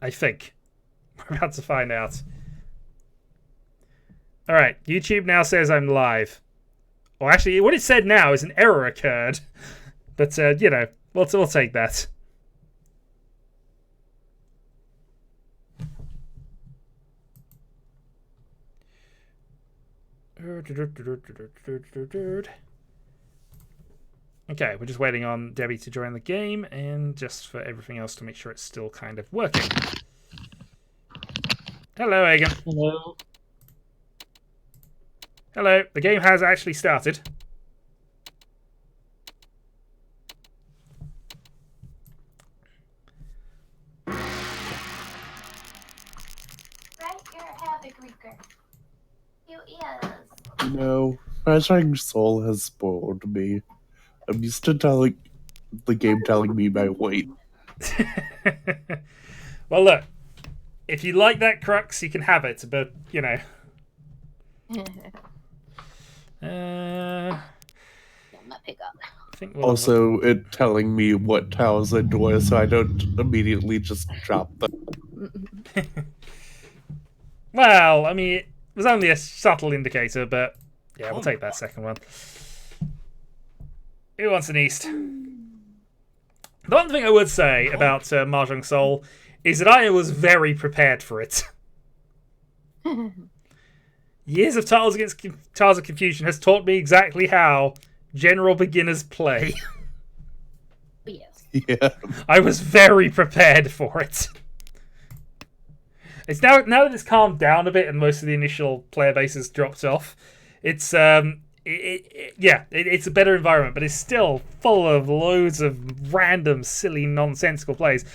I think. We're about to find out. Alright, YouTube now says I'm live. Well, actually, what it said now is an error occurred. But, you know, we'll take that. Okay, we're just waiting on Debbie to join the game and just for everything else to make sure it's still kind of working. Hello, Egan. Hello. Hello. The game has actually started. No, Mahjong Soul has spoiled me. I'm used to telling the game telling me my weight. Well, look. If you like that crux, you can have it, but, you know. Pick up. I think we'll Also, it telling me what tiles I do so I don't immediately just drop them. Well, I mean, it was only a subtle indicator, but yeah, we'll take that second one. Who wants an East? The one thing I would say about Mahjong Soul is that I was very prepared for it. Years of Tiles Against Tiles of Confusion has taught me exactly how general beginners play. Yes. Yeah. I was very prepared for it. It's now that it's calmed down a bit and most of the initial player base has dropped off. It's it's a better environment, but it's still full of loads of random, silly, nonsensical plays.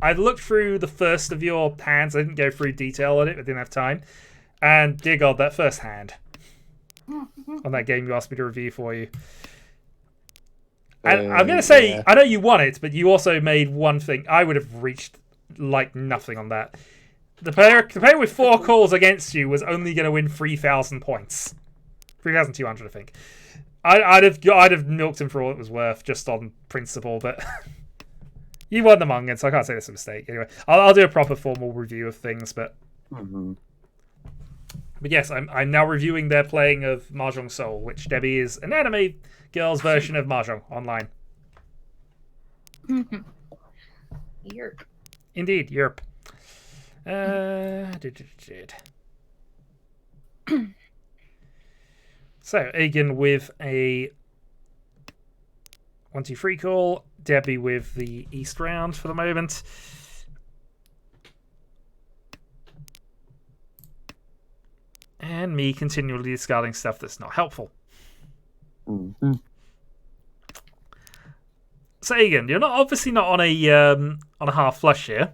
I looked through the first of your hands. I didn't go through detail on it. I didn't have time. And dear God, that first hand on that game you asked me to review for you. And I'm going to say, yeah. I know you won it, but you also made one thing. I would have reached like nothing on that. The player with 4 calls against you was only going to win 3,000 points. 3,200, I think. I'd have milked him for all it was worth, just on principle, but you won the Mongan, so I can't say that's a mistake. Anyway, I'll do a proper formal review of things, but but yes, I'm now reviewing their playing of Mahjong Soul, which Debbie is an anime girl's version of Mahjong online. Yerp. Indeed, Europe. So, Egan with a 1-2-3 call. Debbie with the East round for the moment. And me continually discarding stuff that's not helpful. So, Egan, you're obviously not on a half flush here.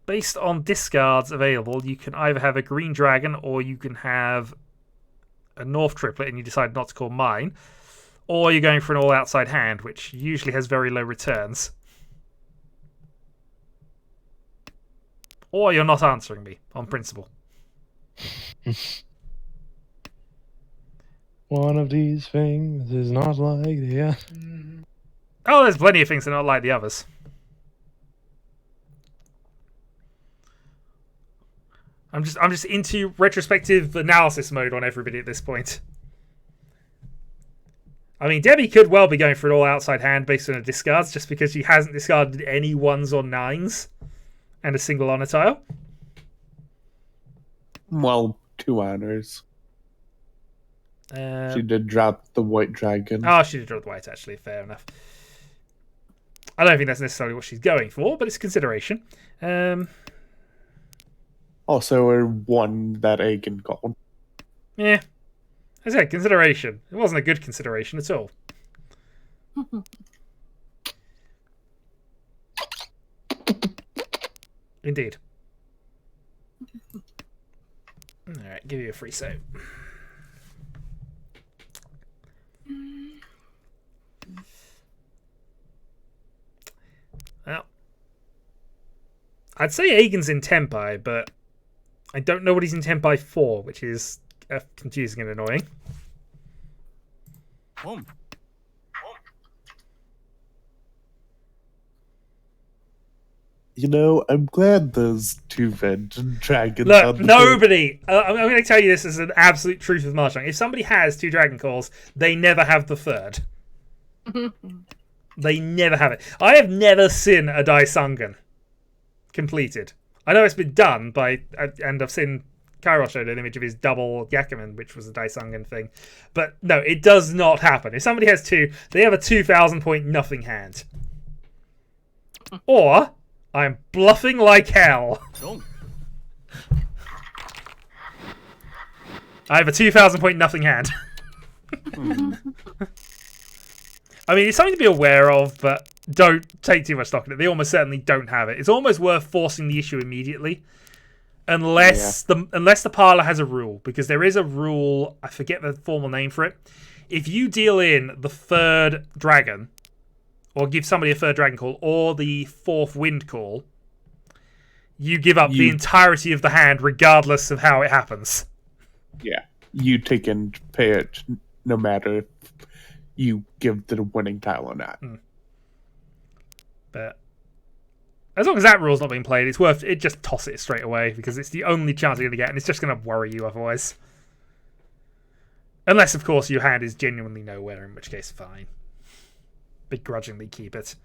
Based on discards available, you can either have a green dragon or you can have a north triplet and you decide not to call mine. Or you're going for an all-outside hand, which usually has very low returns. Or you're not answering me, on principle. One of these things is not like the other. Oh, there's plenty of things that are not like the others. I'm just into retrospective analysis mode on everybody at this point. I mean, Debbie could well be going for an all-outside hand based on her discards, just because she hasn't discarded any 1s or 9s and a single honor tile. Well, 2 honors. She did drop the white dragon. Oh, she did drop the white, actually. Fair enough. I don't think that's necessarily what she's going for, but it's a consideration. Also, a 1 that Aiken called. Yeah. As I said, consideration. It wasn't a good consideration at all. Indeed. Alright, give you a free save. Well, I'd say Agen's in Tempai, but I don't know what he's in Tempai for, which is confusing and annoying. Boom. 'Cause You know, I'm glad those two vengeance dragons. Look, on the nobody. I'm going to tell you this as an absolute truth with Mahjong. If somebody has 2 dragon calls, they never have the 3rd. They never have it. I have never seen a Daisangan completed. I know it's been done by, and I've seen Kairos showed an image of his double Yakuman, which was a Daisangan thing. But no, it does not happen. If somebody has 2, they have a 2,000 point nothing hand. Or I'm bluffing like hell. I have a 2,000 point nothing hand. I mean, it's something to be aware of, but don't take too much stock in it. They almost certainly don't have it. It's almost worth forcing the issue immediately. Unless the parlor has a rule. Because there is a rule, I forget the formal name for it. If you deal in the 3rd dragon, or give somebody a 3rd dragon call, or the 4th wind call, you give up the entirety of the hand regardless of how it happens. Yeah. You take and pay it no matter if you give the winning tile or not. But as long as that rule's not being played, it's worth it. Just toss it straight away because it's the only chance you're going to get, and it's just going to worry you otherwise. Unless, of course, your hand is genuinely nowhere, in which case, fine. Begrudgingly keep it,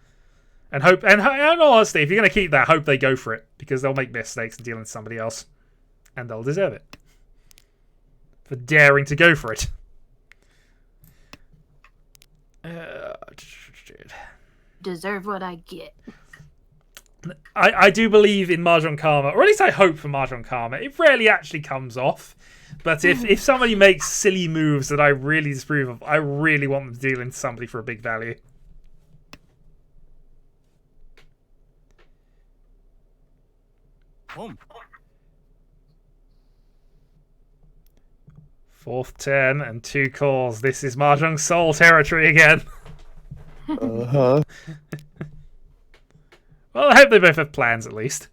and hope. And honestly, if you're going to keep that, hope they go for it because they'll make mistakes and deal in somebody else, and they'll deserve it for daring to go for it. Deserve what I get. I do believe in Mahjong Karma, or at least I hope for Mahjong Karma. It rarely actually comes off. But if somebody makes silly moves that I really disapprove of, I really want them to deal into somebody for a big value. Fourth 10 and 2 calls. This is Mahjong Soul territory again. Uh-huh. Well, I hope they both have plans, at least.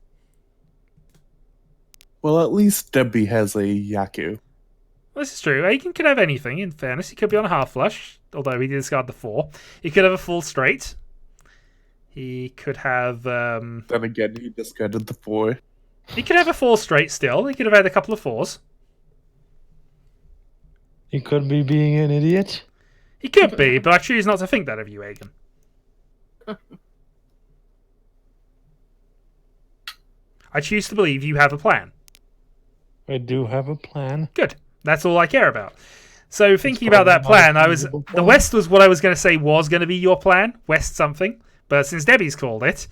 Well, at least Debbie has a Yaku. This is true. He could have anything, in fairness. He could be on a half flush, although he did discard the 4. He could have a full straight. He could have... Then again, he discarded the 4. He could have a 4 straight still. He could have had a couple of 4s. He could be being an idiot. He could be, but I choose not to think that of you, Aegon. I choose to believe you have a plan. I do have a plan. Good. That's all I care about. So thinking about that plan, the West was what I was going to say was going to be your plan. West something. But since Debbie's called it...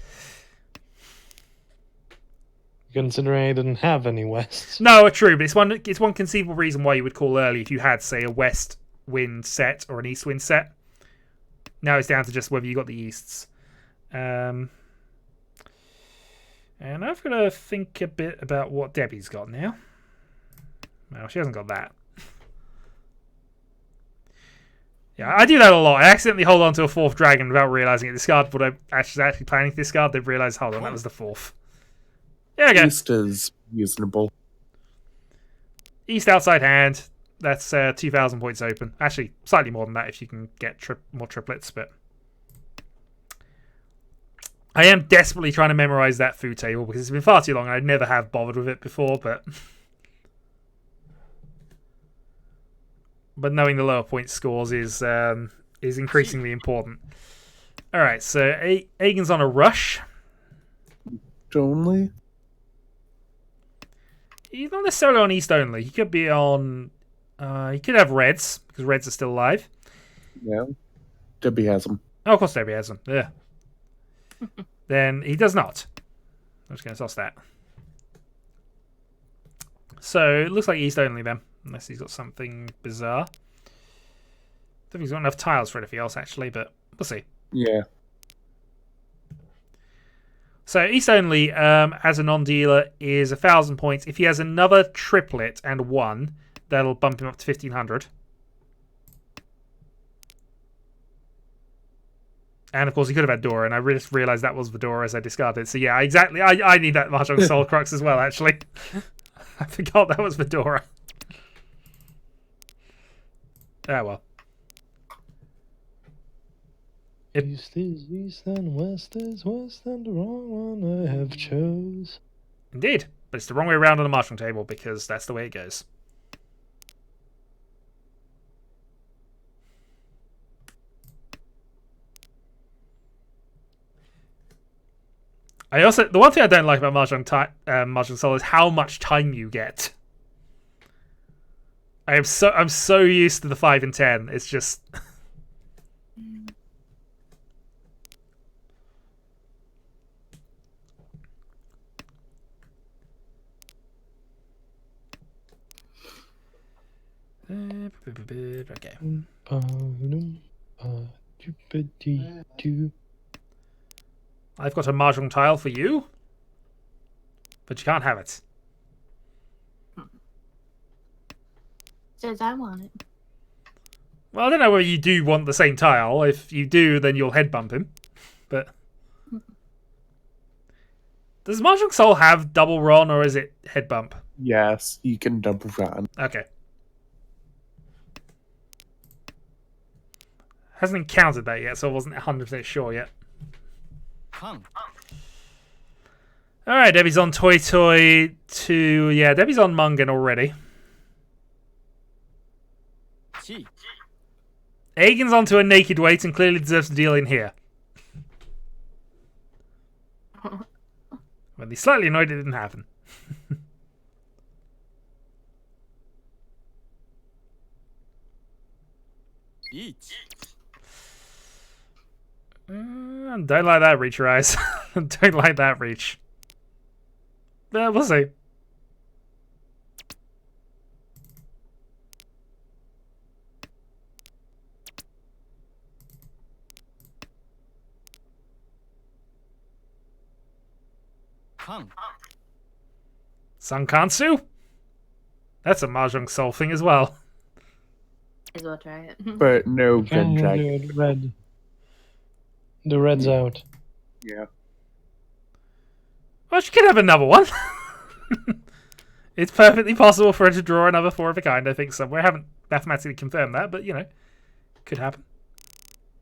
Considering I didn't have any Wests. No, true, but it's one conceivable reason why you would call early if you had, say, a West wind set or an East wind set. Now it's down to just whether you got the Easts. And I've got to think a bit about what Debbie's got now. Well, she hasn't got that. Yeah, I do that a lot. I accidentally hold on to a 4th dragon without realising it. Discard what I actually planning to discard. Then realise, hold on, that was the 4th. There we go. East is reasonable. East outside hand. That's 2,000 points open. Actually, slightly more than that if you can get more triplets. But I am desperately trying to memorize that food table because it's been far too long and I never have bothered with it before. But knowing the lower point scores is increasingly important. All right, so Aegon's on a rush. Only? He's not necessarily on East only. He could be on... he could have Reds, because Reds are still alive. Yeah. Debbie has them. Oh, of course Debbie has them. Yeah. Then he does not. I'm just going to toss that. So, it looks like East only then. Unless he's got something bizarre. I don't think he's got enough tiles for anything else, actually, but we'll see. Yeah. So East only, as a non-dealer, is 1,000 points. If he has another triplet and 1, that'll bump him up to 1,500. And of course, he could have had Dora, and I just realised that was the Dora as I discarded it. So yeah, exactly. I need that Mahjong Soul Crux as well, actually. I forgot that was the Dora. Ah, well. East is east and west is west, and the wrong one I have chose. Indeed. But it's the wrong way around on the Mahjong table because that's the way it goes. The one thing I don't like about Mahjong Solo is how much time you get. I'm so used to the 5 and 10. It's just okay. I've got a Mahjong tile for you, but you can't have it. Says I want it. Well, I don't know whether you do want the same tile. If you do, then you'll head bump him. But does Mahjong Soul have double Ron, or is it head bump? Yes, you can double run. Okay. Hasn't encountered that yet, so I wasn't 100% sure yet. Alright, Debbie's on Toy Toy 2. Yeah, Debbie's on Mungan already. Aegon's onto a naked weight and clearly deserves to deal in here. Well, he's slightly annoyed it didn't happen. Don't like that reach, Rise. Don't like that reach. But we'll see. Sankansu? That's a Mahjong Soul thing as well. As well try it. But no red Yeah, dragon. dude, red. The red's out. Yeah. Well, she could have another one. It's perfectly possible for her to draw another 4 of a kind, I think, somewhere. I haven't mathematically confirmed that, but, you know, could happen.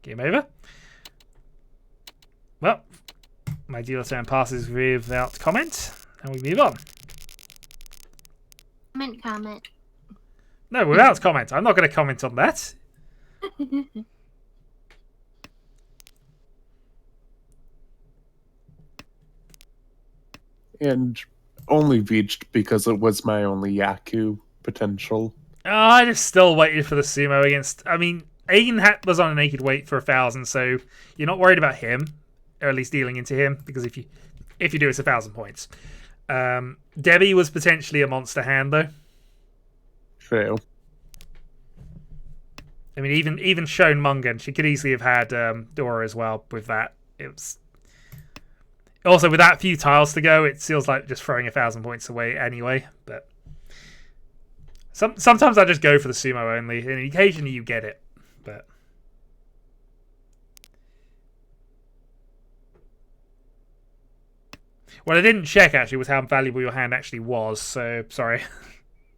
Game over. Well, my dealer turn passes without comment, and we move on. Comment. No, without comment. I'm not going to comment on that. And only reached because it was my only Yaku potential. I just still waited for the sumo against... I mean, Aegon was on a naked weight for 1,000, so you're not worried about him, or at least dealing into him, because if you do, it's 1,000 points. Debbie was potentially a monster hand, though. True. I mean, even shown Mungan, she could easily have had Dora as well with that. It was... Also, with that few tiles to go, it feels like just throwing 1,000 points away anyway. But sometimes I just go for the sumo only, and occasionally you get it. But what I didn't check actually was how valuable your hand actually was. So sorry,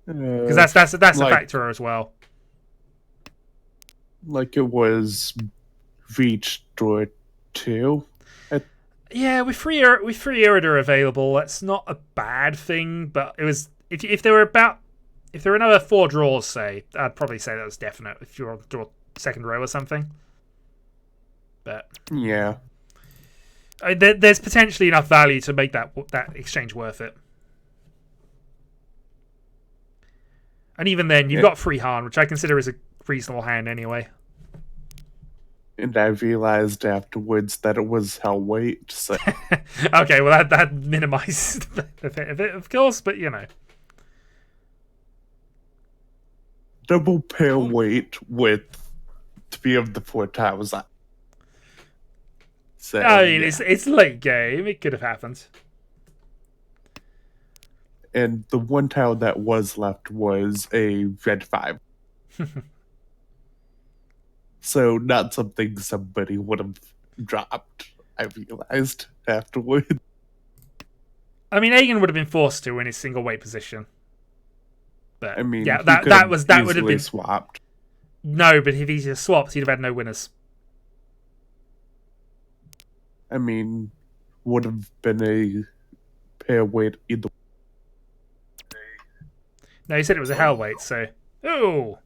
because that's a factor as well. Like it was reached door 2. Yeah, with free Irida available, that's not a bad thing. But it was if there were another 4 draws, say, I'd probably say that was definite. If you're on draw second row or something, but Yeah. There's potentially enough value to make that exchange worth it. And even then, you've got free Han, which I consider is a reasonable hand anyway. And I realized afterwards that it was hell weight. So. Okay, well that minimizes the benefit of it, of course, but you know. Double pair weight with 3 of the 4 tiles. So, I mean, it's late game. It could have happened. And the one tile that was left was a red 5. So not something somebody would have dropped, I realized afterward. I mean, Aegon would have been forced to in his single weight position. But I mean, yeah, he that would have been swapped. No, but if he just swapped, he'd have had no winners. I mean, would have been a pair weight either. No, you said it was a hell weight, so. Ooh!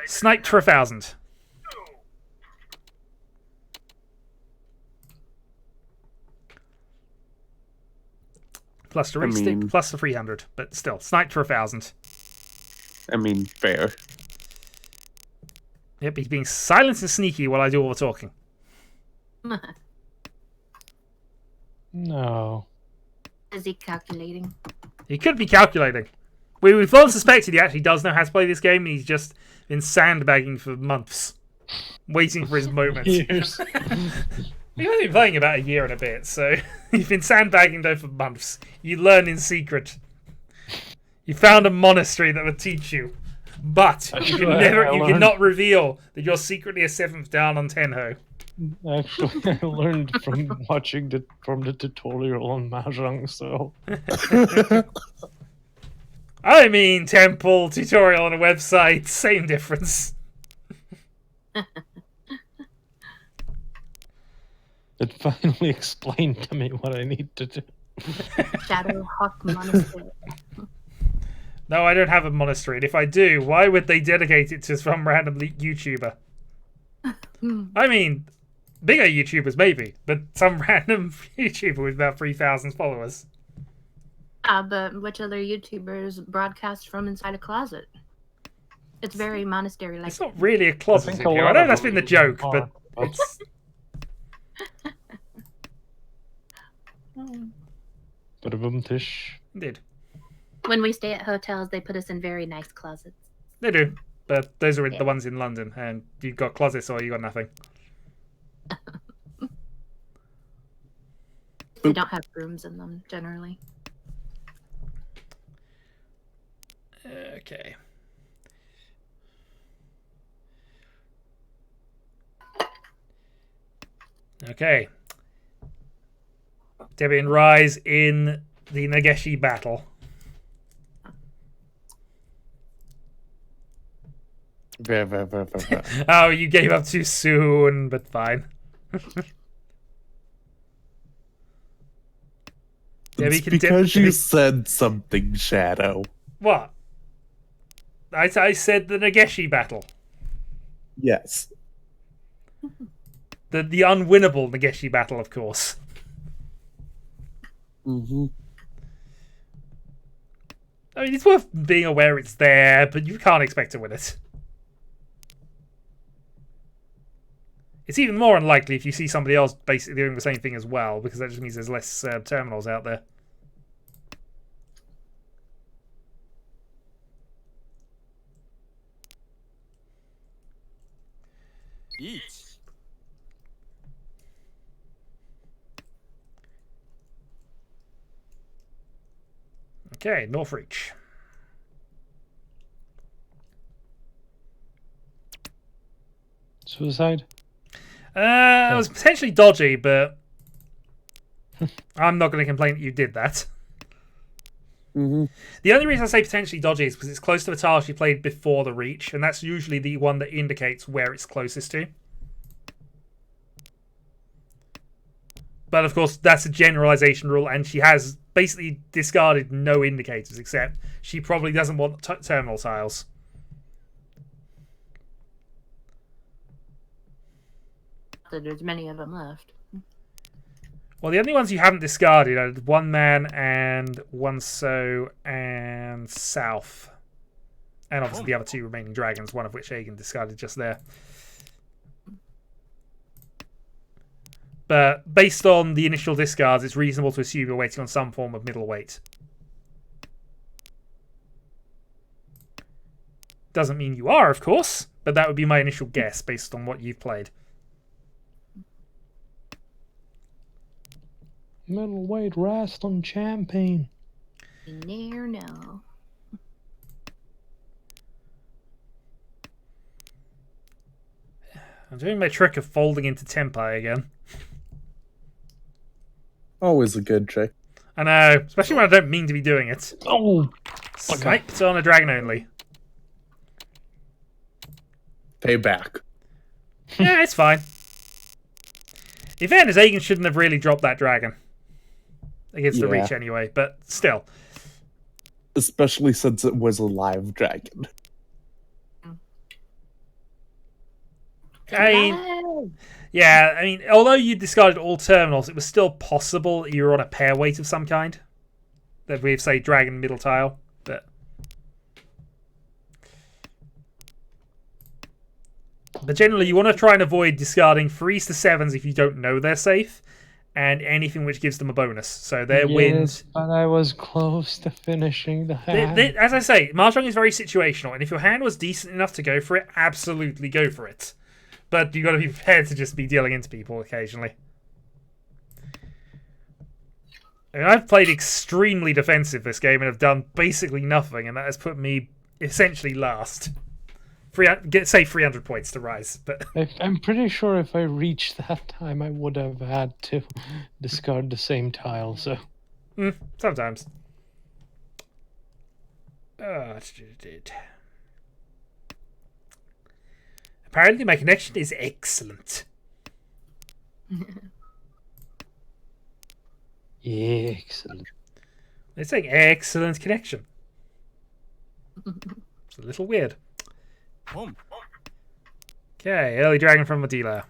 Sniped for 1,000. Plus the re-stick, plus the 300, but still, sniped for 1,000. I mean, fair. Yep, he's being silent and sneaky while I do all the talking. No. Is he calculating? He could be calculating. We've long suspected he actually does know how to play this game, and he's just been sandbagging for months, waiting for his moment. Years. We've only been playing about a year and a bit, so you've been sandbagging though for months. You learn in secret. You found a monastery that would teach you, but you cannot reveal that you're secretly a 7th down on Tenho. Actually, I learned from watching from the tutorial on Mahjong, so... I mean, temple, tutorial on a website, same difference. It finally explained to me what I need to do. Shadow Hawk Monastery. No, I don't have a monastery, and if I do, why would they dedicate it to some random YouTuber? I mean, bigger YouTubers maybe, but some random YouTuber with about 3,000 followers. But which other YouTubers broadcast from inside a closet? It's very monastery-like. It's not really a closet. I know that's been the joke, but it's... Tish. Indeed. When we stay at hotels, they put us in very nice closets. They do, but those are the ones in London, and you've got closets or you got nothing. They don't have rooms in them, generally. Okay. Okay. Debian Rise in the Nageshi battle. Oh, you gave up too soon, but fine. It's because you said something, Shadow. What? I said the Nageshi battle. Yes. The unwinnable Nageshi battle, of course. Mm-hmm. I mean, it's worth being aware it's there, but you can't expect to win it. It's even more unlikely if you see somebody else basically doing the same thing as well, because that just means there's less terminals out there. Eat. Okay, North Reach. Suicide? It was potentially dodgy, but I'm not going to complain that you did that. Mm-hmm. The only reason I say potentially dodgy is because it's close to the tile she played before the Reach, and that's usually the one that indicates where it's closest to. But of course, that's a generalization rule, and she has basically discarded no indicators, except she probably doesn't want terminal tiles. There's many of them left. Well, the only ones you haven't discarded are One Man and One So and South. And obviously the other two remaining dragons, one of which Aegon discarded just there. But based on the initial discards, it's reasonable to assume you're waiting on some form of middleweight. Doesn't mean you are, of course, but that would be my initial guess based on what you've played. Middleweight wrestling champion. You never know. I'm doing my trick of folding into Tempai again. Always a good trick. I know, especially when I don't mean to be doing it. Oh! Sniped on a dragon only. Payback. Yeah, it's fine. In fairness, Aegon shouldn't have really dropped that dragon against the Yeah. Reach anyway, but still. Especially since it was a live dragon. I mean, yeah, I mean, although you discarded all terminals, it was still possible that you were on a pair weight of some kind. That we've, say, dragon middle tile, but generally you want to try and avoid discarding 3s to 7s if you don't know they're safe, and anything which gives them a bonus. So their wins. But I was close to finishing the hand. As I say, Mahjong is very situational, and if your hand was decent enough to go for it, absolutely go for it. But you've got to be prepared to just be dealing into people occasionally. I mean, I've played extremely defensive this game and have done basically nothing, and that has put me essentially last. Say 300 points to rise, but I'm pretty sure if I reached that time, I would have had to discard the same tile. So sometimes. Apparently, my connection is excellent. excellent. They're saying excellent connection. It's a little weird. Okay, early dragon from Modila.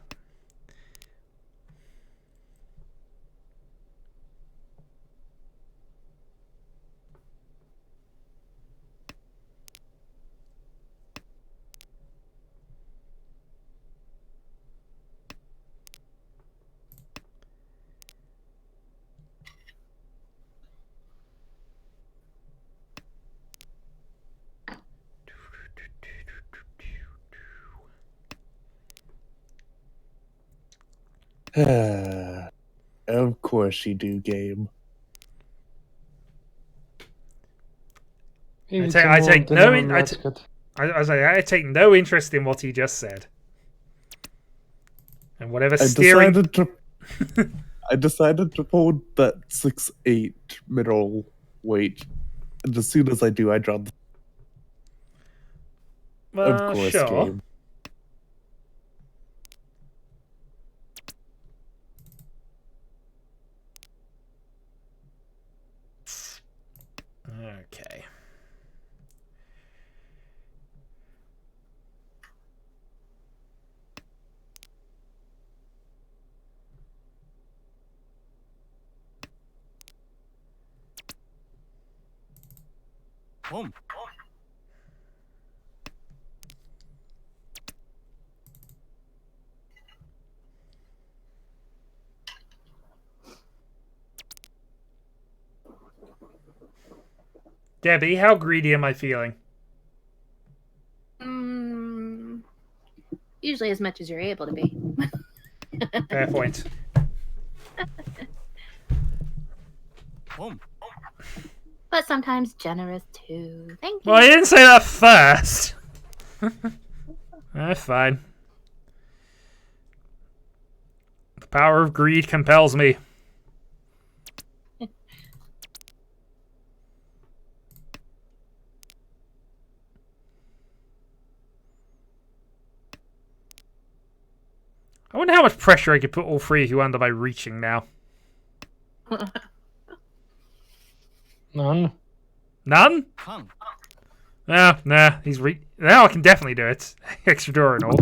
Of course you do, game. Maybe I take no that's good. I take no interest in what he just said. And whatever I steering. I decided to hold that 6-8 middle weight, and as soon as I do, I draw the. Of course, Sure. game. Okay. Debbie, how greedy am I feeling? Usually as much as you're able to be. Fair point. But sometimes generous too. Thank you. Well, I didn't say that first. That's fine. The power of greed compels me. I wonder how much pressure I could put all three of you under by reaching now. None. None? Nah. Now I can definitely do it. Extra draw and all.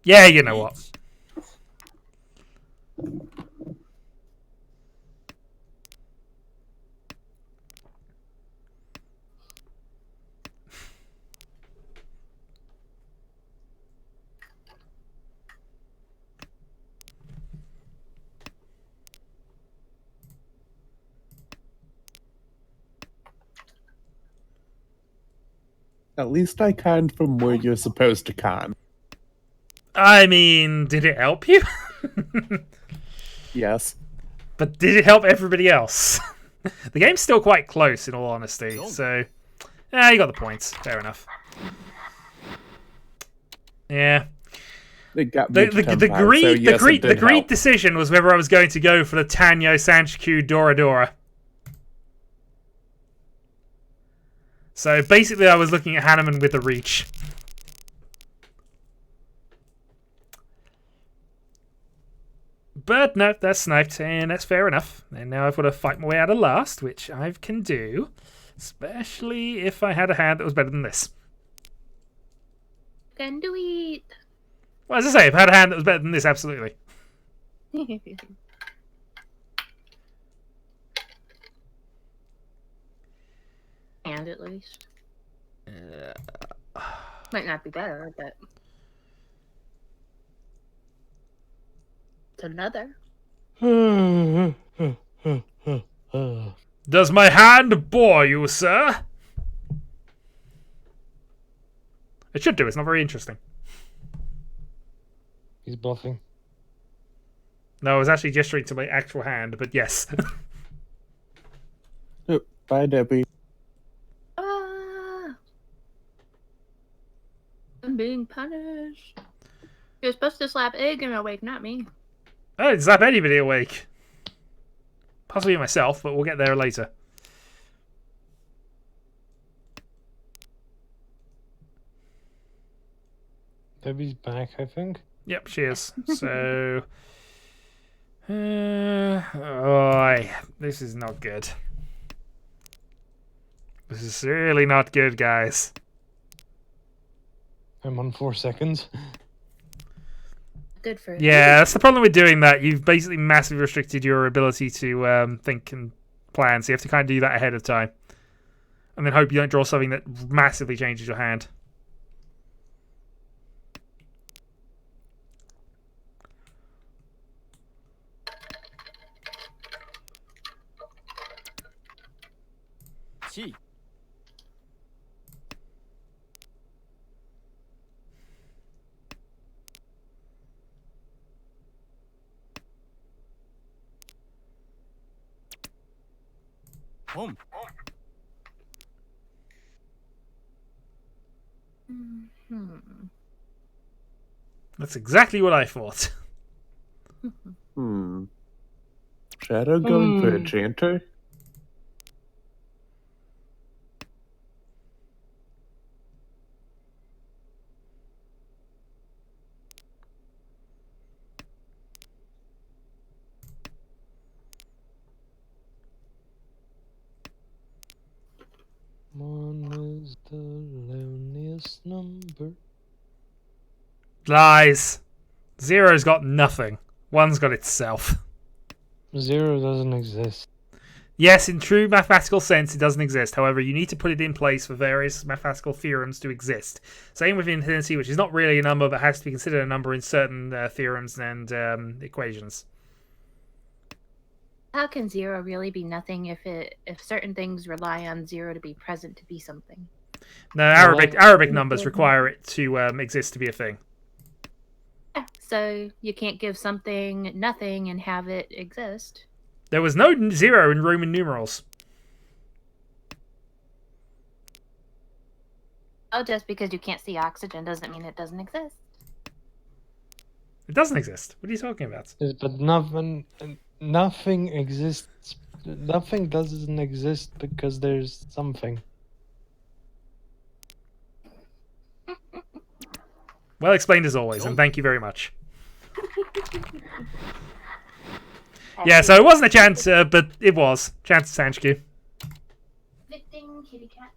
Yeah, you know what. At least I conned from where you're supposed to con. I mean, did it help you? Yes. But did it help everybody else? The game's still quite close, in all honesty. So, yeah, you got the points. Fair enough. Yeah. It got me to 10 The pounds, so yes, it did greed help. decision was whether I was going to go for the Tanyo Sanchiku Dora Dora. So basically, I was looking at Hanneman with the reach. But no, that's sniped, and that's fair enough. And now I've got to fight my way out of last, which I can do. Especially if I had a hand that was better than this. Can do it. Well, as I say, if I had a hand that was better than this, absolutely. And at least. Might not be better, but it's another. Does my hand bore you, sir? It should do. It's not very interesting. He's bluffing. No, I was actually gesturing to my actual hand, but yes. Yep. Bye, Debbie. I'm being punished. You're supposed to slap Egg and awake, not me. I didn't slap anybody awake. Possibly myself, but we'll get there later. Debbie's back, I think. Yep, she is. So... oh, this is not good. This is really not good, guys. I'm on 4 seconds. Good for you. Yeah, that's the problem with doing that. You've basically massively restricted your ability to think and plan, so you have to kind of do that ahead of time. And then hope you don't draw something that massively changes your hand. Gee. Home. That's exactly what I thought. Shadow going for a Enchanter? One is the loneliest number. Lies. Zero's got nothing. One's got itself. 0 doesn't exist. Yes, in true mathematical sense, it doesn't exist. However, you need to put it in place for various mathematical theorems to exist. Same with infinity, which is not really a number, but has to be considered a number in certain theorems and equations. How can 0 really be nothing if certain things rely on 0 to be present to be something? No, Arabic numbers require it to exist to be a thing. Yeah, so you can't give something nothing and have it exist. There was no 0 in Roman numerals. Oh, just because you can't see oxygen doesn't mean it doesn't exist. It doesn't exist. What are you talking about? But nothing exists. Nothing doesn't exist because there's something. Well explained as always, and thank you very much. Yeah, so it wasn't a chance, but it was. Chance to Sanchku. Victim kitty cat.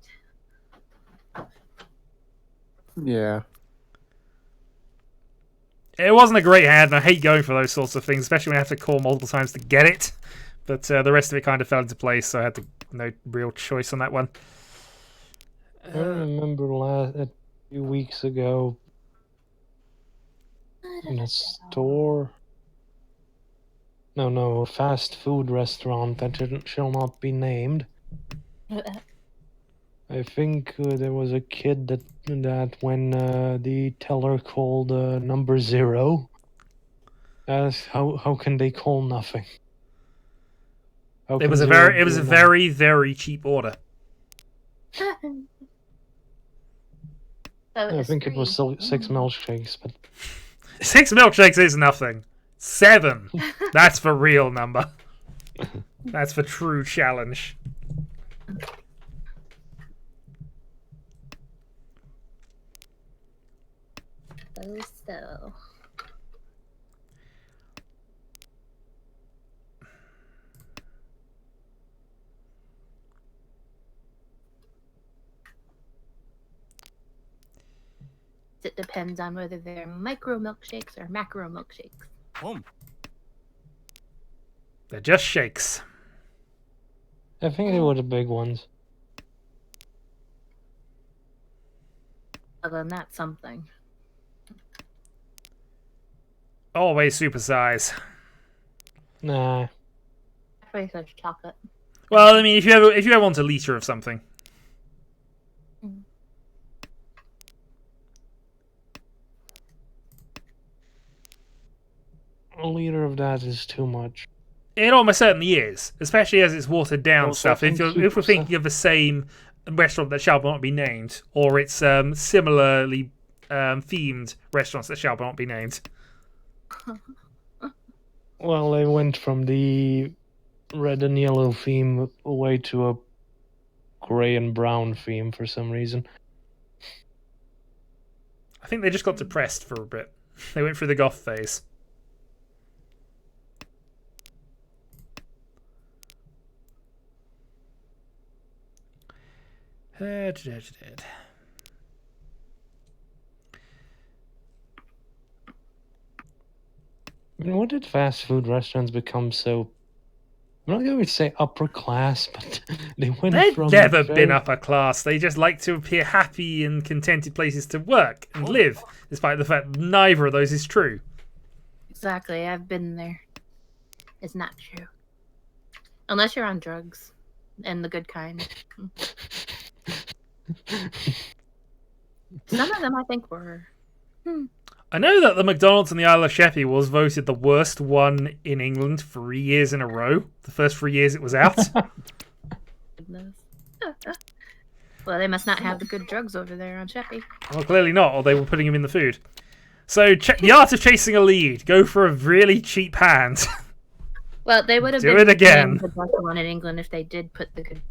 Yeah. It wasn't a great hand, and I hate going for those sorts of things, especially when I have to call multiple times to get it. But the rest of it kind of fell into place, so I had no real choice on that one. I remember a few weeks ago in a store. No, a fast food restaurant that shall not be named. I think there was a kid that when the teller called number 0, asked how can they call nothing? It was a very, very cheap order. I think it was 6 milkshakes, but 6 milkshakes is nothing. 7. That's for real number. That's for true challenge. So. depends on whether they're micro milkshakes or macro milkshakes. Home. They're just shakes. I think they were the big ones. Well, then that's something. Always supersize. Nah. Pretty such chocolate. Well, I mean, if you ever want a liter of something. A liter of that is too much. It almost certainly is, especially as it's watered down Also, stuff. If we're super thinking of the same restaurant that shall not be named, or it's similarly themed restaurants that shall not be named. Well, they went from the red and yellow theme away to a gray and brown theme for some reason. I think they just got depressed for a bit. They went through the goth phase. I mean, what did fast food restaurants become so... I'm not going to say upper class, but they went They've from... never been upper class. They just like to appear happy and contented places to work and live, despite the fact that neither of those is true. Exactly, I've been there. It's not true. Unless you're on drugs. And the good kind. Some of them I think were. I know that the McDonald's in the Isle of Sheppey was voted the worst one in England 3 years in a row. The first 3 years it was out. Goodness. Well, they must not have the good drugs over there on Sheppey. Well, clearly not, or they were putting him in the food. So, the art of chasing a lead. Go for a really cheap hand. Well, they would have Do been it again. the best one in England if they did put the good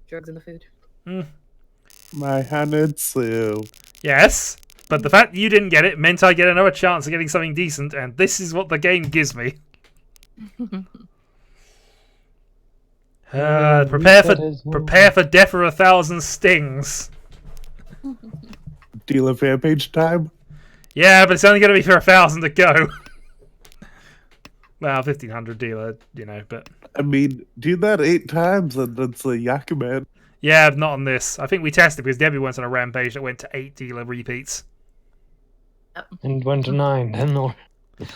drugs in the food. My Hanetsu. Yes, but the fact that you didn't get it meant I get another chance of getting something decent, and this is what the game gives me. Prepare for death or 1,000 stings. Dealer fan page time. Yeah, but it's only going to be for 1,000 to go. Well, 1,500 dealer, but... I mean, do that 8 times and it's a Yakuman. Yeah, not on this. I think we tested because Debbie went on a rampage that went to 8 dealer repeats. And went to 9, then or...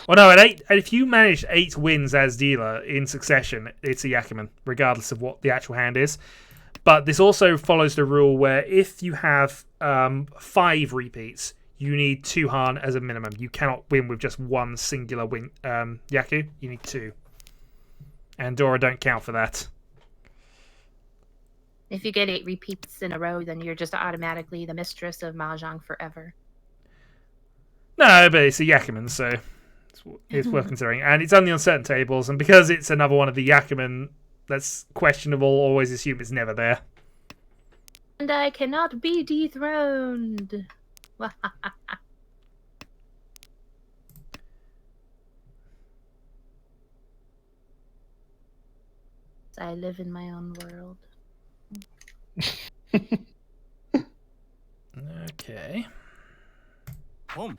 Well, no, at 8, if you manage 8 wins as dealer in succession, it's a Yakuman, regardless of what the actual hand is. But this also follows the rule where if you have 5 repeats, you need 2 Han as a minimum. You cannot win with just one singular win. Yaku, you need 2. And Dora don't count for that. If you get 8 repeats in a row, then you're just automatically the mistress of Mahjong forever. No, but it's a Yakuman, so it's worth considering. And it's only on certain tables, and because it's another one of the Yakuman that's questionable, always assume it's never there. And I cannot be dethroned. I live in my own world. Okay. Home.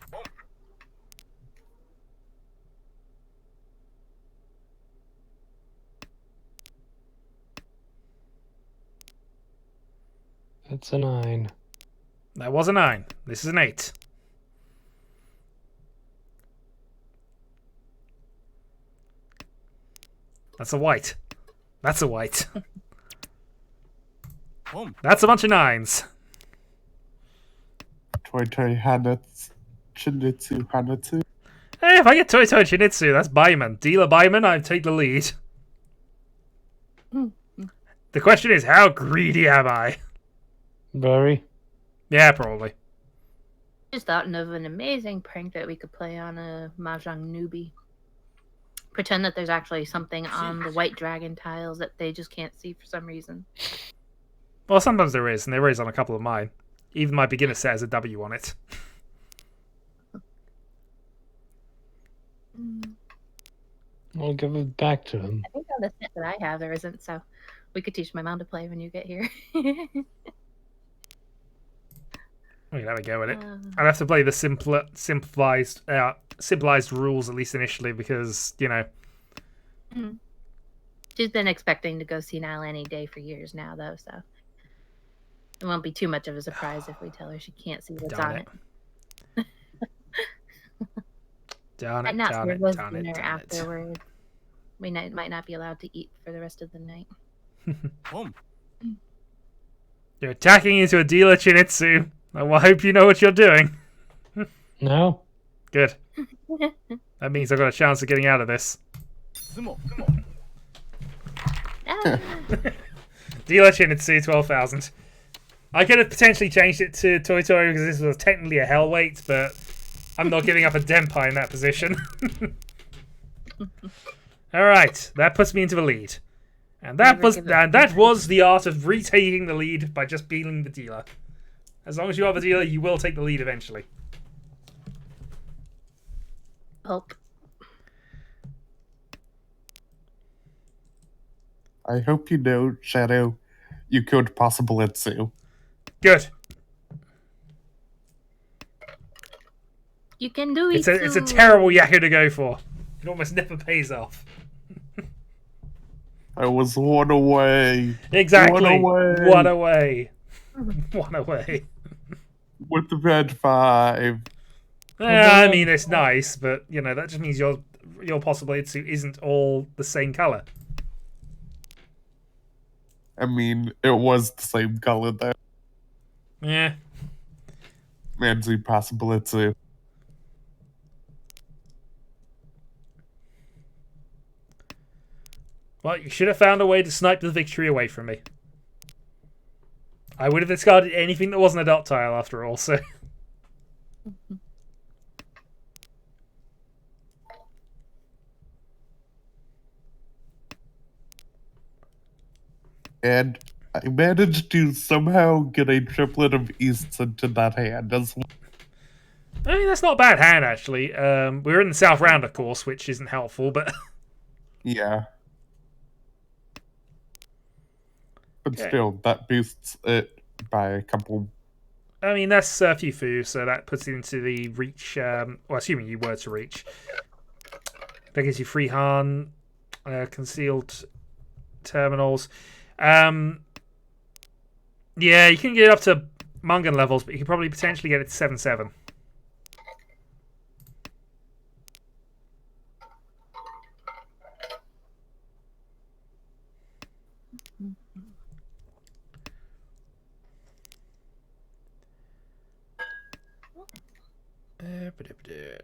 That's a 9. That was a 9. This is an 8. That's a white. That's a white. Home. That's a bunch of 9s. Toy Hanetsu. Chinitsu Hanetsu. Hey, if I get Toy Chinitsu, that's Baiman. Dealer Baiman, I take the lead. The question is, how greedy am I? Very. Yeah, probably. Just thought of an amazing prank that we could play on a Mahjong newbie. Pretend that there's actually something on the white dragon tiles that they just can't see for some reason. Well, sometimes there is, and there is on a couple of mine. Even my beginner set has a W on it. I'll give it back to him. I think on the set that I have there isn't, so we could teach my mom to play when you get here. We can have a go at it. I'd have to play the simplified rules at least initially because She's been expecting to go senile any day for years now, though, so it won't be too much of a surprise if we tell her she can't see what's on it. Darn it! And not Darn there it! was Darn dinner it! Darn it! afterward. We might not be allowed to eat for the rest of the night. Boom. You're attacking into a dealer, Chinitsu. I hope you know what you're doing. No. Good. That means I've got a chance of getting out of this. Sumo. Ah. Dealer Chinitsu, 12,000. I could have potentially changed it to Toy Toy because this was technically a hell weight, but I'm not giving up a Denpai in that position. Alright, that puts me into the lead. And that was the art of retaking the lead by just beating the dealer. As long as you are the dealer, you will take the lead eventually. Hope. I hope you know, Shadow, you killed Possible Itsu. Good. You can do it. It's a terrible Yaku to go for. It almost never pays off. I was one away. Exactly. One away. One away. With the red 5. I mean, it's nice, but, that just means your Possible Itsu isn't all the same color. I mean, it was the same color though. Yeah. Manzi Possible Itsu. Well, you should have found a way to snipe the victory away from me. I would have discarded anything that wasn't a dot tile after all, so... And I managed to somehow get a triplet of Easts into that hand as well. I mean, that's not a bad hand, actually. We're in the South Round, of course, which isn't helpful, but... Yeah. But Okay. still, that boosts it by a couple. I mean, that's Fufu, so that puts it into the reach. Well, assuming you were to reach. That gives you free Han, concealed terminals. Yeah, you can get up to Mungan levels, but you can probably potentially get it to 7/7.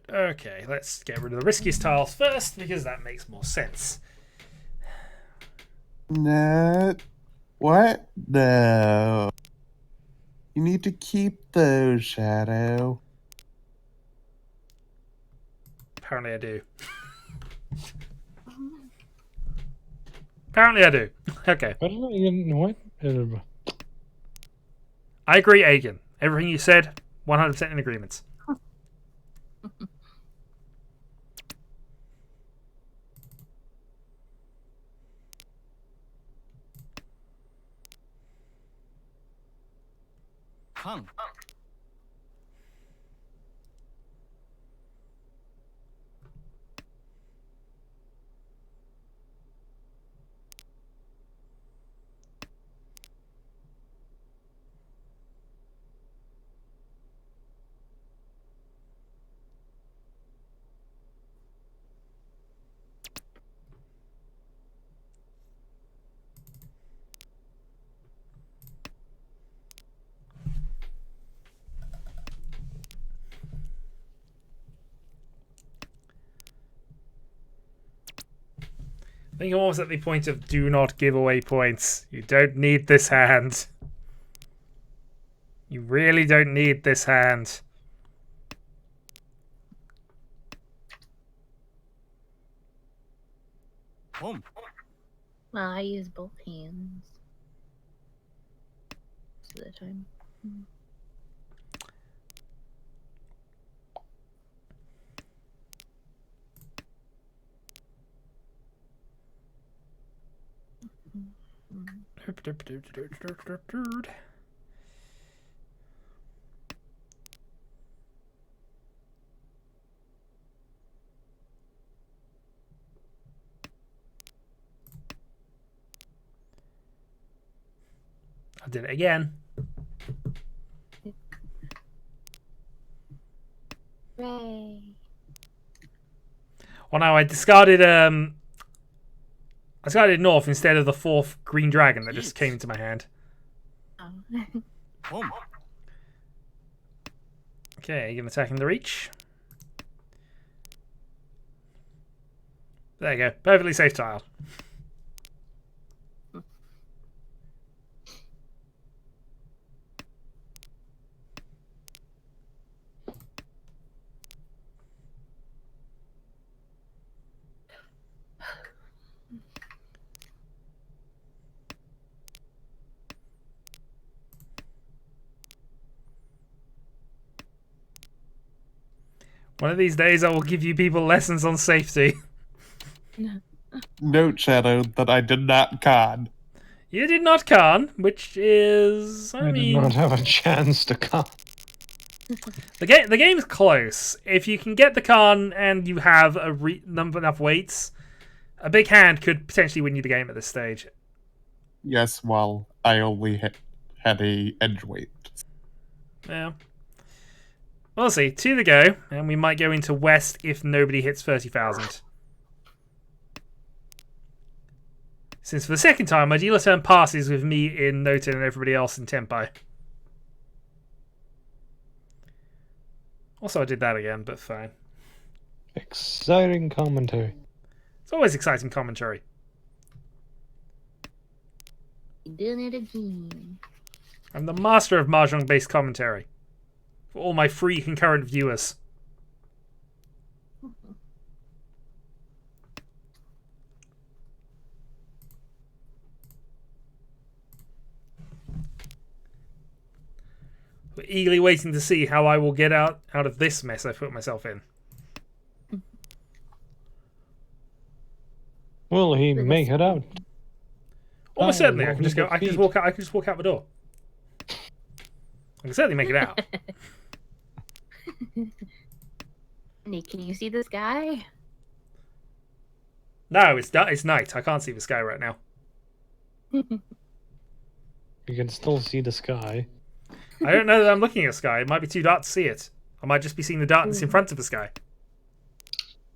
Okay, let's get rid of the riskiest tiles first, because that makes more sense. No. What? No. You need to keep those, Shadow. Apparently I do. Apparently I do. Okay. What? I agree, Agan. Everything you said, 100% in agreement. Kang. I think I'm almost at the point of do not give away points. You don't need this hand. You really don't need this hand. Boom. Well, I use both hands most of the time. I did it again. Hooray. Well, no, I discarded North instead of the 4th green dragon that just came into my hand. Oh. Home. Okay, you're attacking the Reach. There you go. Perfectly safe tile. One of these days I will give you people lessons on safety. Note, Shadow, that I did not con. You did not con, which is... I I mean... did not have a chance to con. The game's close. If you can get the con and you have a number enough weights, a big hand could potentially win you the game at this stage. Yes, well, I only had a edge weight. Yeah. We'll see. 2 to go, and we might go into West if nobody hits 30,000. Since for the second time, my dealer turn passes with me in Noten and everybody else in Tempo. Also, I did that again, but fine. Exciting commentary. It's always exciting commentary. Doing it again. I'm the master of Mahjong-based commentary. For all my free concurrent viewers. We're eagerly waiting to see how I will get out of this mess I've put myself in. Will he make it out? Almost Oh, certainly, I can just go. walking I can just feet. walk out. I can just walk out the door. I can certainly make it out. Nick, can you see this guy? No, it's night. I can't see the sky right now. You can still see the sky. I don't know that I'm looking at the sky. It might be too dark to see it. I might just be seeing the darkness in front of the sky.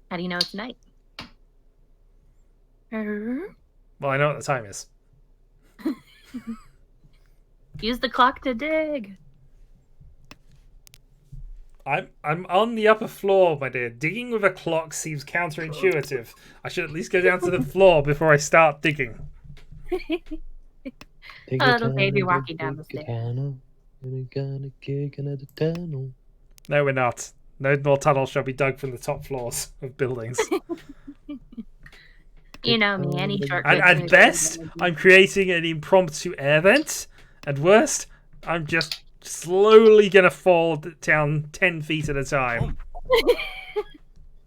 How do you know it's night? Well, I know what the time is. Use the clock to dig. I'm on the upper floor, my dear. Digging with a clock seems counterintuitive. I should at least go down to the floor before I start digging. little baby walking down the stairs. No, we're not. No more tunnels shall be dug from the top floors of buildings. You know me, any shortcut. And at best, I'm creating an impromptu air vent. At worst, I'm just slowly gonna fall down 10 feet at a time.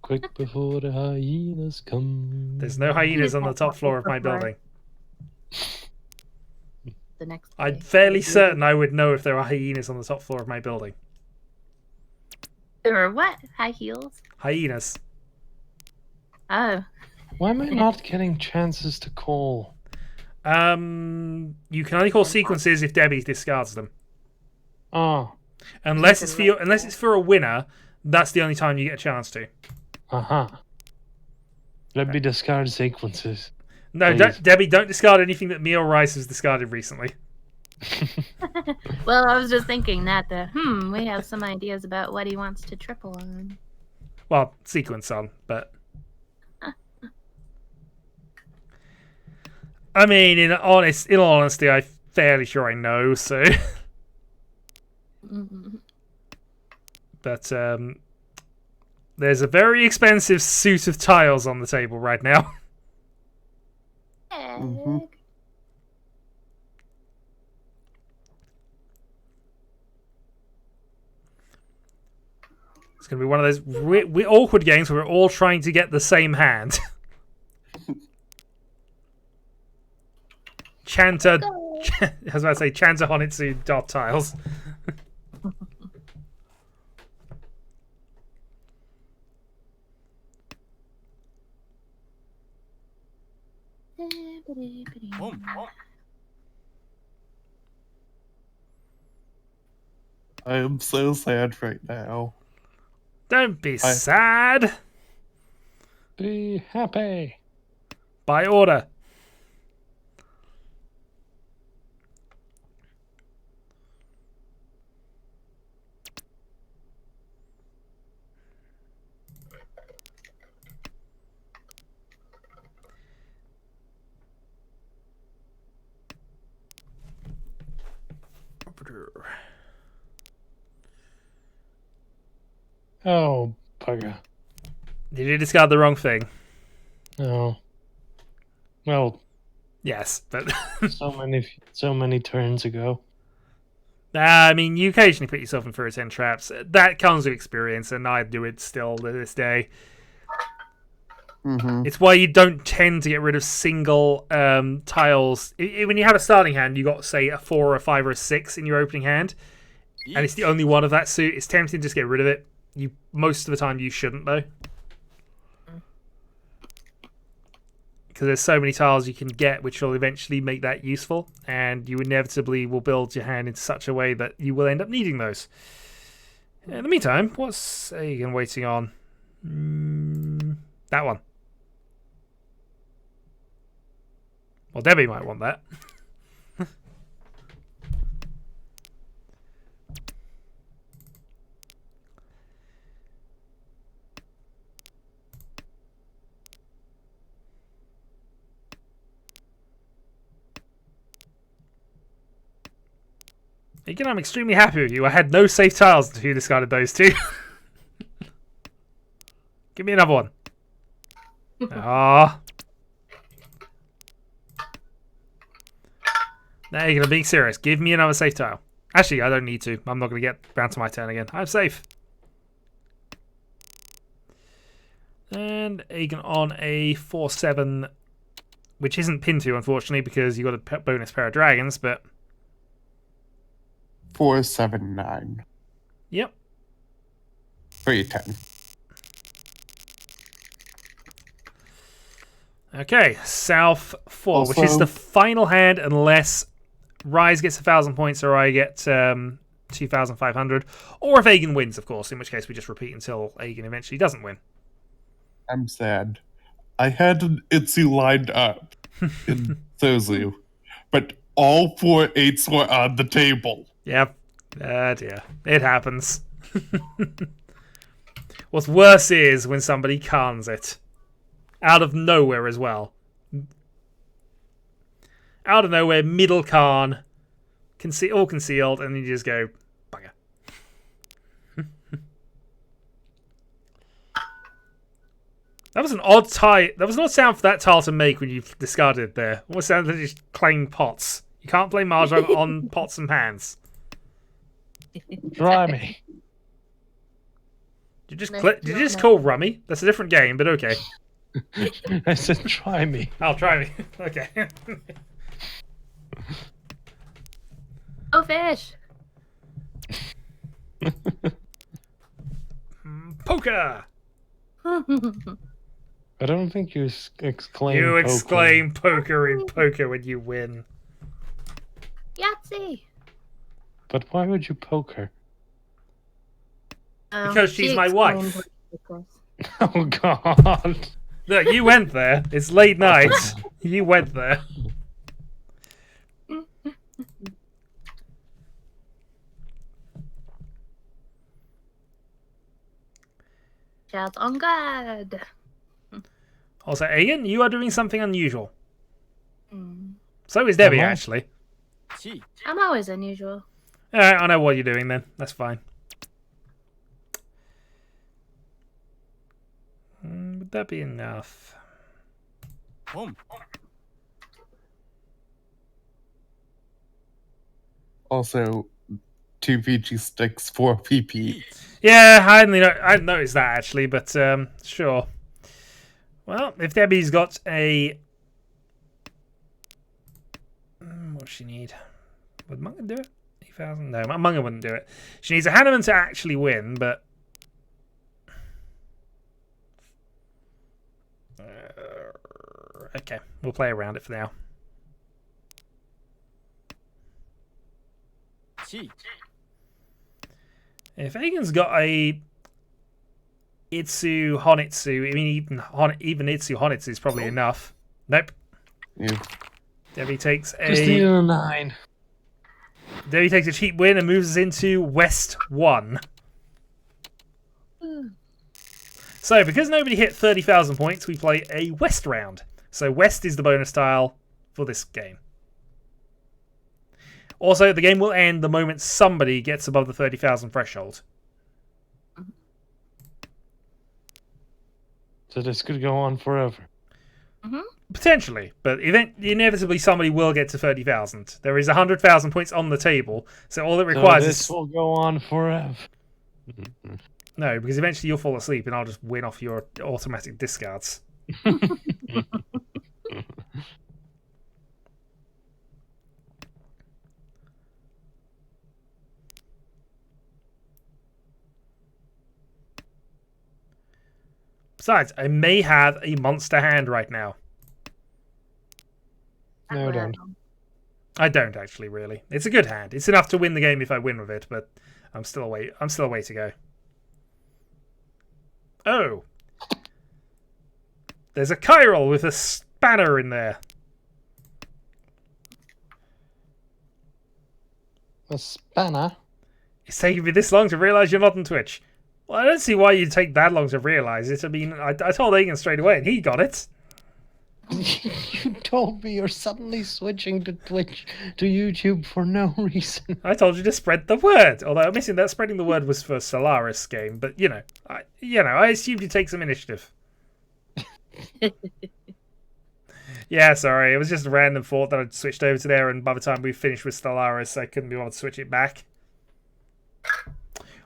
Quick before the hyenas come. There's no hyenas on the top floor of my building. The next I'm day. fairly certain I would know if there are hyenas on the top floor of my building. Or what? High heels? Hyenas. Oh. Why am I not getting chances to call? You can only call sequences if Debbie discards them. Oh. Unless it's for a winner, that's the only time you get a chance to. Uh-huh. Let me discard sequences. No, Please. Debbie, don't discard anything that Mio Rice has discarded recently. Well, I was just thinking that we have some ideas about what he wants to triple on. Well, sequence on, but I mean, in all honesty, I'm fairly sure I know. So, but there's a very expensive suit of tiles on the table right now. Mm-hmm. It's going to be one of those awkward games where we're all trying to get the same hand. Chanta, I was about to say Chanta Honitsu dot tiles. I am so sad right now. Don't be sad. Be happy. By order. Oh, bugger. Did you discard the wrong thing? Oh. Well, Yes, but so many turns ago. I mean, you occasionally put yourself in first 10 traps. That comes with experience, and I do it still to this day. Mm-hmm. It's why you don't tend to get rid of single tiles. When you have a starting hand, you got, say, a 4 or a 5 or a 6 in your opening hand, and it's the only one of that suit. It's tempting to just get rid of it. Most of the time, you shouldn't, though. Because there's so many tiles you can get which will eventually make that useful, and you inevitably will build your hand in such a way that you will end up needing those. In the meantime, what's Aegon waiting on? That one. Well, Debbie might want that. Again, I'm extremely happy with you. I had no safe tiles until you discarded those two. Give me another one. Ah. Now you're going to be serious. Give me another safe tile. Actually, I don't need to. I'm not going to get round to my turn again. I'm safe. And Aegon on a 4/7, which isn't pinned to, unfortunately, because you got a bonus pair of dragons, but... 479. Yep. 310. Okay, South 4, which is the final hand unless Rise gets 1,000 points or I get 2,500. Or if Aegon wins, of course, in which case we just repeat until Aegon eventually doesn't win. I'm sad. I had an Itzy lined up in Sozu, but all 4 8s were on the table. Yep. Dear. It happens. What's worse is when somebody cons it. Out of nowhere as well. Out of nowhere, middle con. All concealed, and you just go, bugger. That was an odd tie. That was an odd sound for that tile to make when you discarded it there. Almost sounded like just playing pots. You can't play Mahjong on pots and pans. Try me. Did you just call Rummy? That's a different game, but okay. I said try me. Oh, try me. Okay. Oh, fish! Poker! I don't think you exclaim. You poker. exclaim poker in poker when you win. Yahtzee! But why would you poke her? Because she's my wife. Oh God! Look, you went there. It's late night. You went there. Shout on God! Also, Aegon, you are doing something unusual. Mm. So is Debbie, Am I? actually. I'm always unusual. Alright, I know what you're doing then. That's fine. Would that be enough? Also, 2 VG sticks, 4 PP. Yeah, I hadn't noticed that actually, but sure. Well, if Debbie's got a... what does she need? Would Munga do it? 8,000? No, Munga wouldn't do it. She needs a Hanneman to actually win, but... okay, we'll play around it for now. If Agen's got a Itsu Honitsu, I mean even Itsu Honitsu is probably enough. Nope. Yeah. Debbie takes Just need a a 9. Debbie takes a cheap win and moves us into West 1. So because nobody hit 30,000 points, we play a West round. So West is the bonus tile for this game. Also, the game will end the moment somebody gets above the 30,000 threshold. So this could go on forever. Potentially, but inevitably somebody will get to 30,000. There is 100,000 points on the table, so all it requires So this is... will go on forever. No, because eventually you'll fall asleep and I'll just win off your automatic discards. Besides, I may have a monster hand right now. No, I don't. I don't actually, really. It's a good hand. It's enough to win the game if I win with it, but I'm still a way to go. Oh. There's a Chiral with a spanner in there. A spanner? It's taking me this long to realise you're not on Twitch. Well, I don't see why you'd take that long to realise it. I mean, I told Egan straight away and he got it. You told me you're suddenly switching to Twitch to YouTube for no reason. I told you to spread the word. Although I'm missing that spreading the word was for Solaris game, but I assumed you'd take some initiative. Yeah, sorry, it was just a random thought that I'd switched over to there, and by the time we finished with Stellaris, I couldn't be able to switch it back.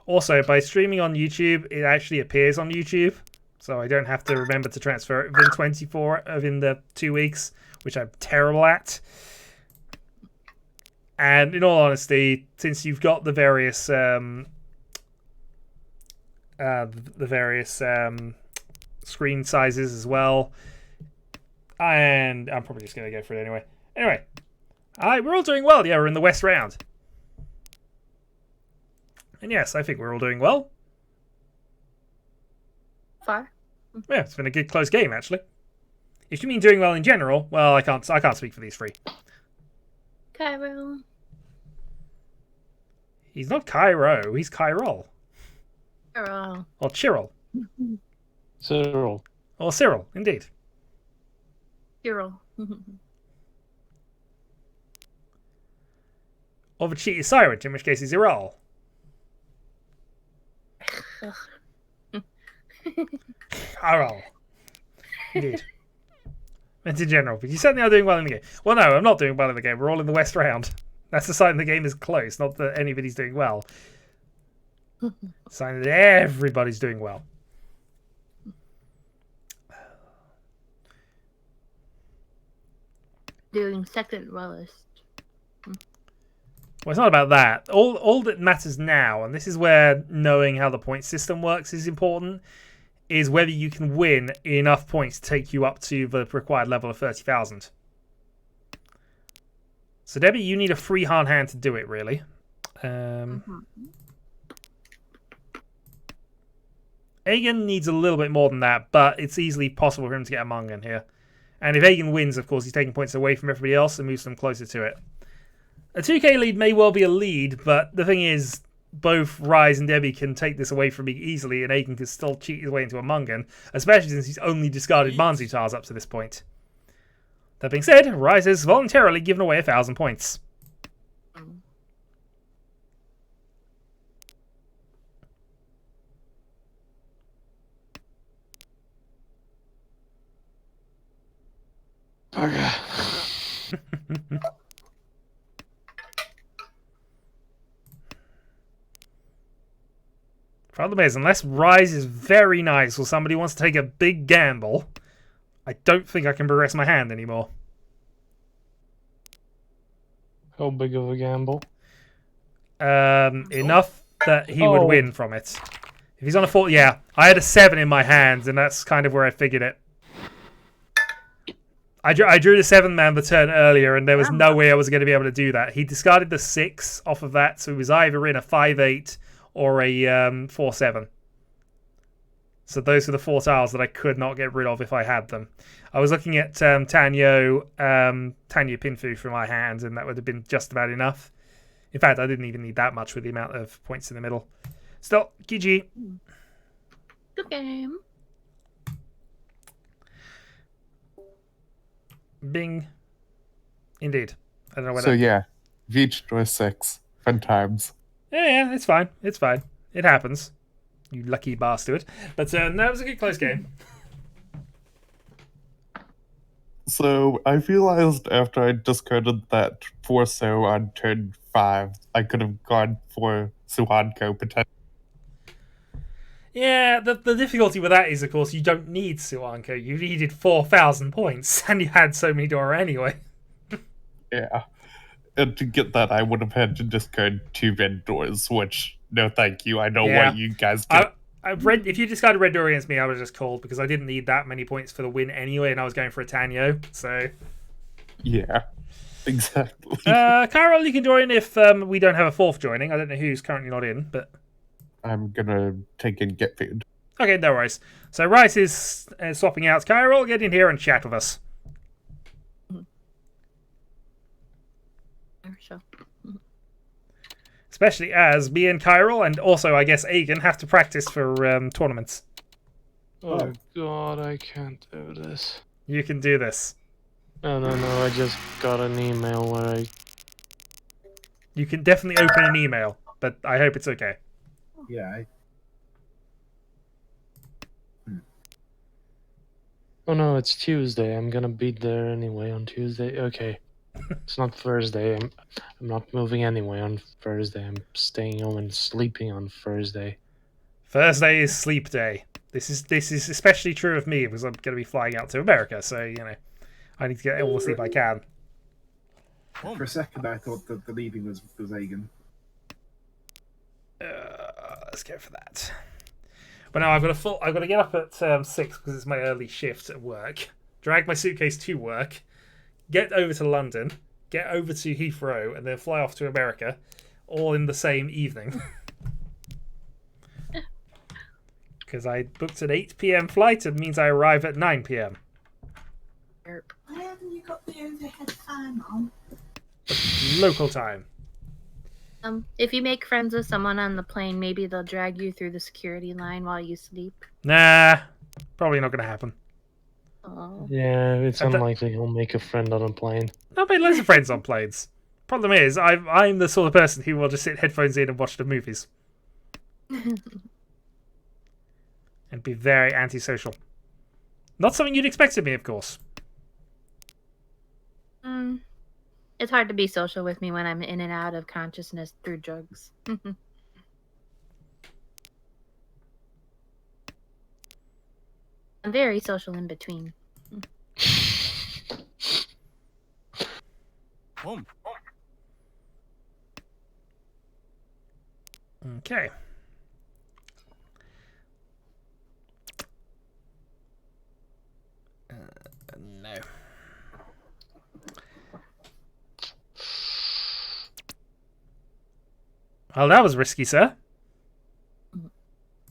Also, by streaming on YouTube, it actually appears on YouTube, so I don't have to remember to transfer it within the 2 weeks, which I'm terrible at. And in all honesty, since you've got the various screen sizes as well, and I'm probably just going to go for it anyway. Anyway, we're all doing well. Yeah, we're in the West round. And yes, I think we're all doing well. Far. Yeah, it's been a good close game, actually. If you mean doing well in general, well, I can't speak for these three. Cairo. He's not Cairo, he's Chiral. Cairo. Or Chiral. Cyril. Or Cyril, indeed. Cyril. Or the cheat is Siren, in which case he's Iral. Chiral. Indeed. And in general, but you certainly are doing well in the game. Well, no, I'm not doing well in the game. We're all in the West round. That's a sign the game is close, not that anybody's doing well. Sign that everybody's doing well. Doing second lowest. Well, it's not about that. All that matters now, and this is where knowing how the point system works is important, is whether you can win enough points to take you up to the required level of 30,000. So, Debbie, you need a free hard hand to do it, really. Agan needs a little bit more than that, but it's easily possible for him to get a Mungan here. And if Agan wins, of course, he's taking points away from everybody else and moves them closer to it. A 2k lead may well be a lead, but the thing is, both Rise and Debbie can take this away from me easily, and Agan can still cheat his way into a Mungan, especially since he's only discarded Manzu tiles up to this point. That being said, Rise has voluntarily given away 1,000 points. Problem is, unless Rise is very nice or somebody wants to take a big gamble, I don't think I can progress my hand anymore. How big of a gamble? Enough that he would win from it. If he's on a 4, yeah. I had a 7 in my hand, and that's kind of where I figured it. I drew the 7-man the turn earlier, and there was no way I was going to be able to do that. He discarded the 6 off of that, so he was either in a 5-8 or a 4-7. So those were the 4 tiles that I could not get rid of if I had them. I was looking at Tanyo Pinfu for my hands, and that would have been just about enough. In fact, I didn't even need that much with the amount of points in the middle. Still, GG. Good game. Bing. Indeed. I don't know whether... So yeah, Veach or 6. Fun times. Yeah, it's fine. It's fine. It happens. You lucky bastard. But no, it was a good close game. So I realized after I discarded that 4-so on turn 5, I could have gone for Suhanko potentially. Yeah, the difficulty with that is, of course, you don't need Suanko. You needed 4,000 points, and you had so many Dora anyway. Yeah. And to get that, I would have had to discard 2 red doors, which, no thank you. I know Yeah. what you guys did. If you discarded red door against me, I would have just called, because I didn't need that many points for the win anyway, and I was going for a Tanyo, so... Yeah, exactly. Carol, you can join if we don't have a 4th joining. I don't know who's currently not in, but... I'm gonna take and get food. Okay, no worries. So Rice is swapping out. Carol, get in here and chat with us. Sure. Especially as me and Kyril, and also, I guess, Aegon, have to practice for tournaments. Oh god, I can't do this. You can do this. No, I just got an email where You can definitely open an email, but I hope it's okay. Yeah. Oh no, it's Tuesday. I'm gonna be there anyway on Tuesday. Okay. It's not Thursday. I'm not moving anyway on Thursday. I'm staying home and sleeping on Thursday. Thursday is sleep day. This is especially true of me because I'm going to be flying out to America, so I need to get all the sleep I can. For a second, I thought that the leaving was Aegon. Let's go for that. But now I've got to get up at 6 because it's my early shift at work. Drag my suitcase to work. Get over to London, get over to Heathrow, and then fly off to America, all in the same evening. Because I booked an 8 p.m. flight, it means I arrive at 9 p.m. Why haven't you got the overhead fan on? Local time. If you make friends with someone on the plane, maybe they'll drag you through the security line while you sleep. Nah, probably not going to happen. Oh. Yeah, it's unlikely he'll make a friend on a plane. I've made loads of friends on planes. Problem is, I'm the sort of person who will just sit headphones in and watch the movies. And be very antisocial. Not something you'd expect of me, of course. It's hard to be social with me when I'm in and out of consciousness through drugs. I'm very social in between. Home. Okay. No. Well, that was risky, sir.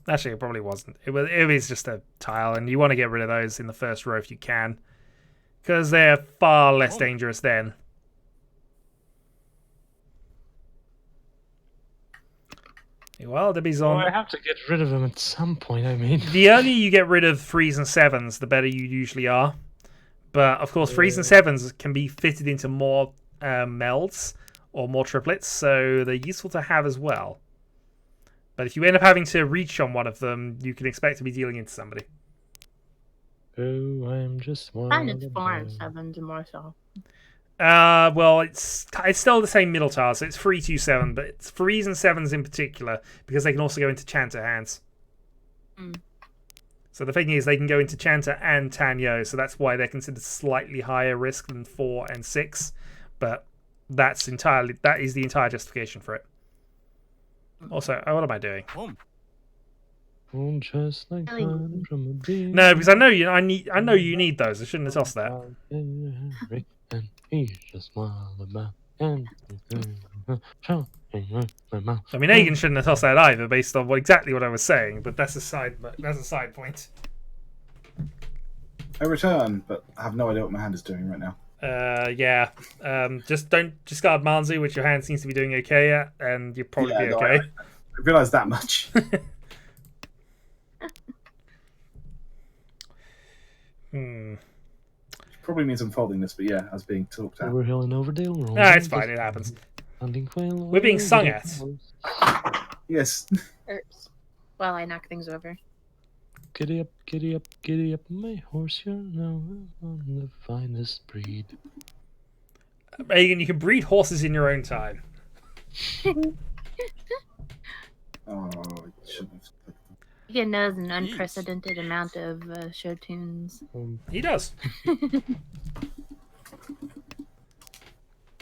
Actually, it probably wasn't. It was just a tile, and you want to get rid of those in the first row if you can, because they're far less dangerous then. Well, Debbie's on. I have to get rid of him at some point, I mean. The earlier you get rid of 3s and 7s, the better you usually are. But, of course, 3s and 7s can be fitted into more melds or more triplets, so they're useful to have as well. But if you end up having to reach on one of them, you can expect to be dealing into somebody. Oh, I'm just one. And it's 4 and 7s more so. Well, it's still the same middle tile, so it's 3, 2, 7, but it's 3s and 7s in particular, because they can also go into Chanter hands. So the thing is, they can go into Chanter and Tanyo, so that's why they're considered slightly higher risk than 4 and 6, but that is the entire justification for it. Also, what am I doing? Home. Oh, just like fun from a big No, because I know you need those. I shouldn't have tossed that. and he's just wild about And I mean, Aegon shouldn't have tossed that either, based on exactly what I was saying. But that's a side point. I return, but I have no idea what my hand is doing right now. Yeah. Just don't discard Manzu, which your hand seems to be doing okay at, and you'll probably be no, okay. I realised that much. Probably means I'm folding this, but yeah, I was being talked at. Over hill and Overdale. No, it's fine. It happens. We're being sung at. Yes. Oops. Well, I knock things over. Giddy up, my horse, you're now on the finest breed. Aegon, you can breed horses in your own time. Oh, I shouldn't have. He knows an unprecedented amount of show tunes. He does.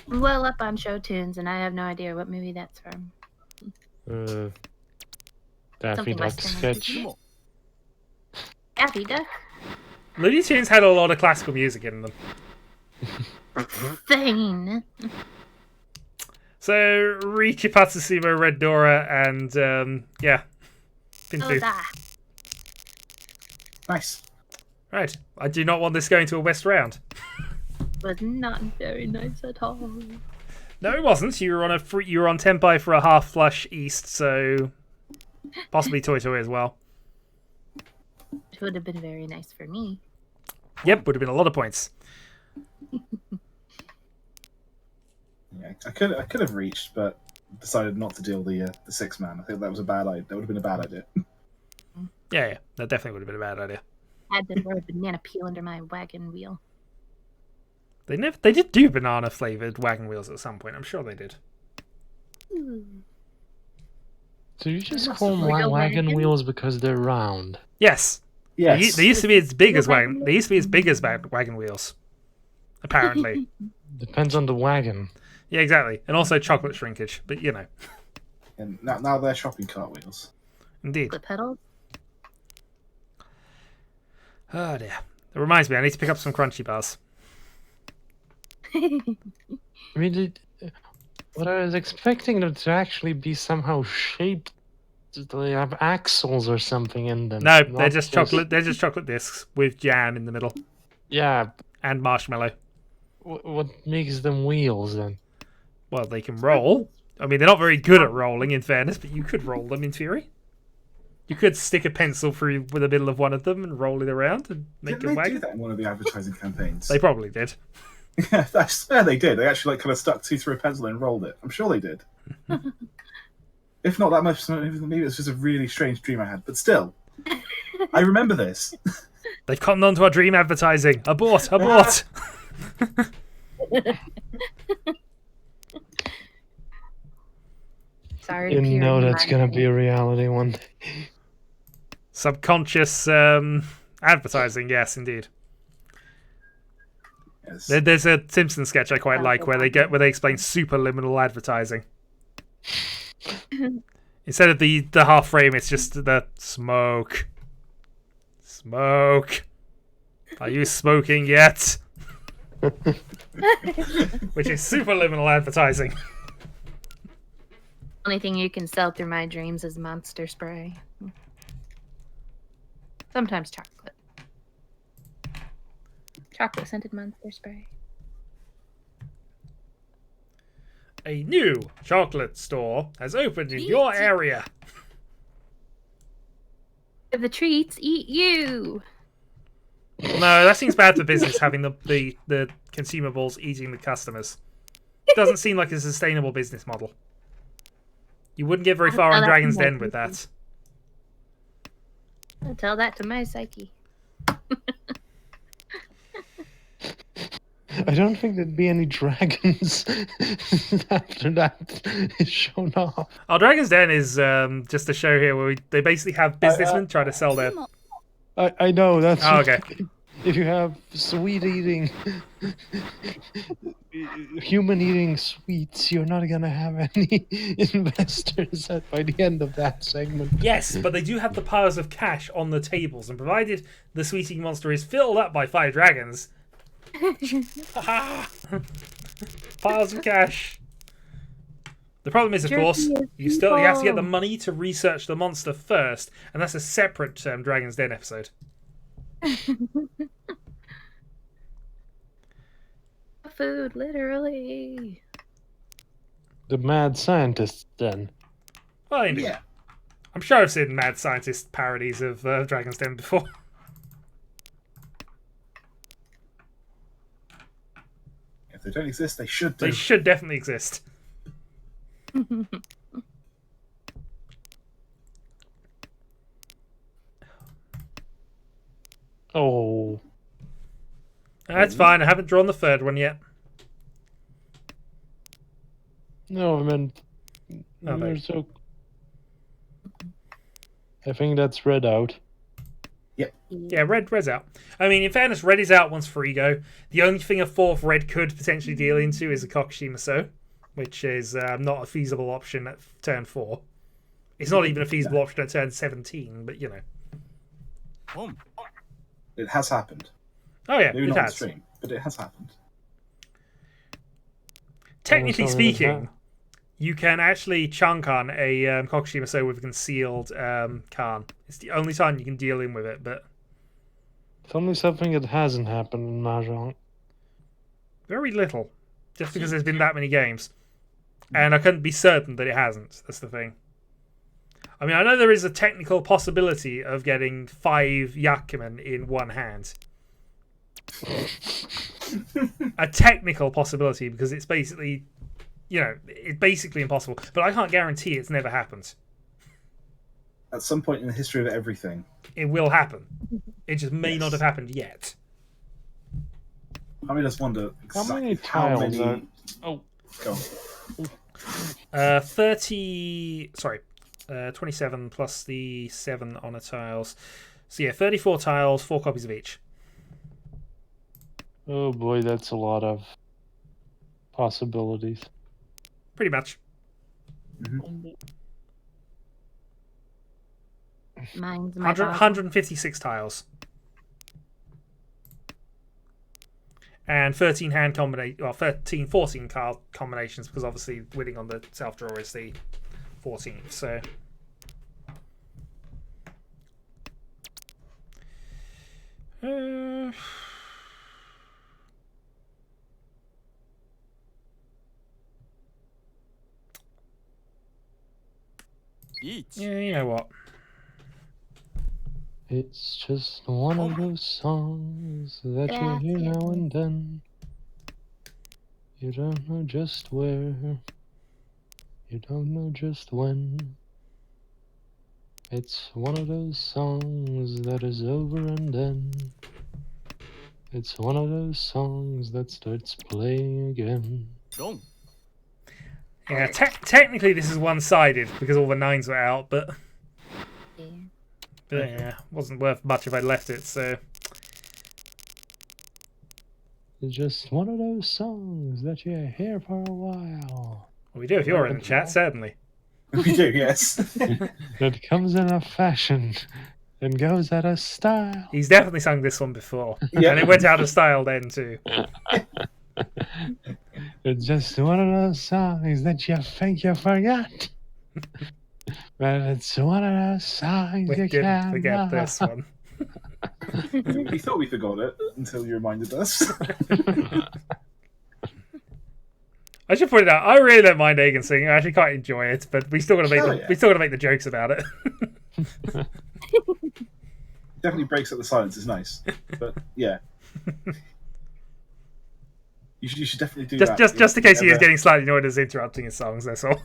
I'm well up on show tunes, and I have no idea what movie that's from. Daffy Something Duck Western, I sketch. think. Daffy Duck? Looney Tunes had a lot of classical music in them. Thing. So, Riichi, Patsusumo, Red Dora, and, yeah. Pinfu. Oda. Nice. Right. I do not want this going to a West round. Was not very nice at all. No, it wasn't. You were on you were on Tenpai for a half flush east, so possibly Toy Toy as well. It would have been very nice for me. Yep, would have been a lot of points. Yeah, I could have reached, but decided not to deal the 6-man. I think that was a bad idea. That would have been a bad idea. Yeah, that definitely would have been a bad idea. I had to wear a banana peel under my wagon wheel. They did do banana flavored wagon wheels at some point. I'm sure they did. So you just Must call have them real wagon wagon? wheels because they're round. Yes. Yes. They used to be as big as Wagon wagon. They used to be as big as wagon wheels. Apparently. Depends on the wagon. Yeah, exactly. And also chocolate shrinkage, but you know. And now they're shopping cart wheels. Indeed. The pedals? Oh dear. That reminds me, I need to pick up some crunchy bars. I mean, what I was expecting them to actually be somehow shaped. They have axles or something in them. No, not they're just chocolate. They're just chocolate discs with jam in the middle Yeah. and marshmallow. What makes them wheels then? Well, they can roll. I mean, they're not very good at rolling, in fairness, but you could roll them in theory. You could stick a pencil through the middle of one of them and roll it around and make Didn't a they wagon. do that in one of the advertising campaigns? They probably did. Yeah, I swear they did. They actually kind of stuck two through a pencil and rolled it. I'm sure they did. If not that much, maybe it's just a really strange dream I had. But still, I remember this. They've cottoned onto our dream advertising. Abort! Abort! Sorry. You to peer know into that's my gonna mind. be a reality one day. Subconscious advertising, yes, indeed. Yes. There's a Simpsons sketch I quite like where they explain superliminal advertising. Instead of the half frame, it's just the smoke. Smoke. Are you smoking yet? Which is superliminal advertising. Only thing you can sell through my dreams is monster spray. Sometimes chocolate. Chocolate scented monster spray. A new chocolate store has opened in your area. The treats eat you. No, that seems bad for business, having the consumables eating the customers. It doesn't seem like a sustainable business model. You wouldn't get very far Oh, on that's Dragon's my Den with that. I'll tell that to my psyche. I don't think there'd be any dragons after that is shown off. Our Dragon's Den is just a show here where they basically have businessmen try to sell their... I know that's. Oh, okay. If you have sweet eating, human eating sweets, you're not gonna have any investors by the end of that segment. Yes, but they do have the piles of cash on the tables, and provided the sweet-eating monster is filled up by 5 dragons... Piles of cash. The problem is, of Jerky course, is you have to get the people. money to research the monster first, and that's a separate Dragon's Den episode. Food, literally. The mad scientist, then. Well, indeed. Yeah. I'm sure I've seen mad scientist parodies of Dragon's Den before. If they don't exist, they should do. They should definitely exist. Oh. That's fine. I haven't drawn the third one yet. No, I meant. Oh, You're so. I think that's read out. Yeah, red's out. I mean, in fairness, red is out once Frigo. The only thing a fourth red could potentially deal into is a Kokushima So, which is not a feasible option at turn 4. It's not even a feasible option at turn 17, but you know. Boom. It has happened. Oh yeah, Maybe it not on has. stream, but it has happened. Technically Almost already speaking, have. you can actually Chankan a Kokushima So with a concealed Khan. It's the only time you can deal in with it, but Tell me something that hasn't happened in Mahjong. very little. Just because there's been that many games. And I couldn't be certain that it hasn't. That's the thing. I mean, I know there is a technical possibility of getting 5 Yakumen in one hand. A technical possibility, because it's basically, it's basically impossible. But I can't guarantee it's never happened. At some point in the history of everything, It will happen. It just may not Yes. have happened yet. I mean, just wonder How many exactly how tiles many. are. Oh. Go on. 27 plus the 7 on a tiles. So yeah, 34 tiles, 4 copies of each. Oh boy, that's a lot of possibilities. Pretty much. Mine's my 100, dog. 156 tiles. And 13 hand combination, well, 14 card combinations, because obviously winning on the self draw is the 14th. So Each. yeah, you know what? It's just one of those songs that you hear now and then. You don't know just where. You don't know just when. It's one of those songs that is over and then. It's one of those songs that starts playing again. Dong. Yeah, technically this is one-sided because all the 9s were out, but yeah, wasn't worth much if I'd left it. So It's just one of those songs that you hear for a while. well, we do if you're in the chat, certainly. We do, yes. That comes in a fashion and goes out of style. He's definitely sung this one before, Yeah. and it went out of style then too. It's just one of those songs that you think you forgot. But it's one of those songs We you didn't can't forget this one. We thought we forgot it until you reminded us. I should point it out. I really don't mind Agan singing. I actually quite enjoy it, but we still got to make Oh, yeah. we still got to make the jokes about it. Definitely breaks up the silence. It's nice, but yeah. You should definitely do that. just in case he is Ever- getting slightly annoyed as interrupting his songs. That's all.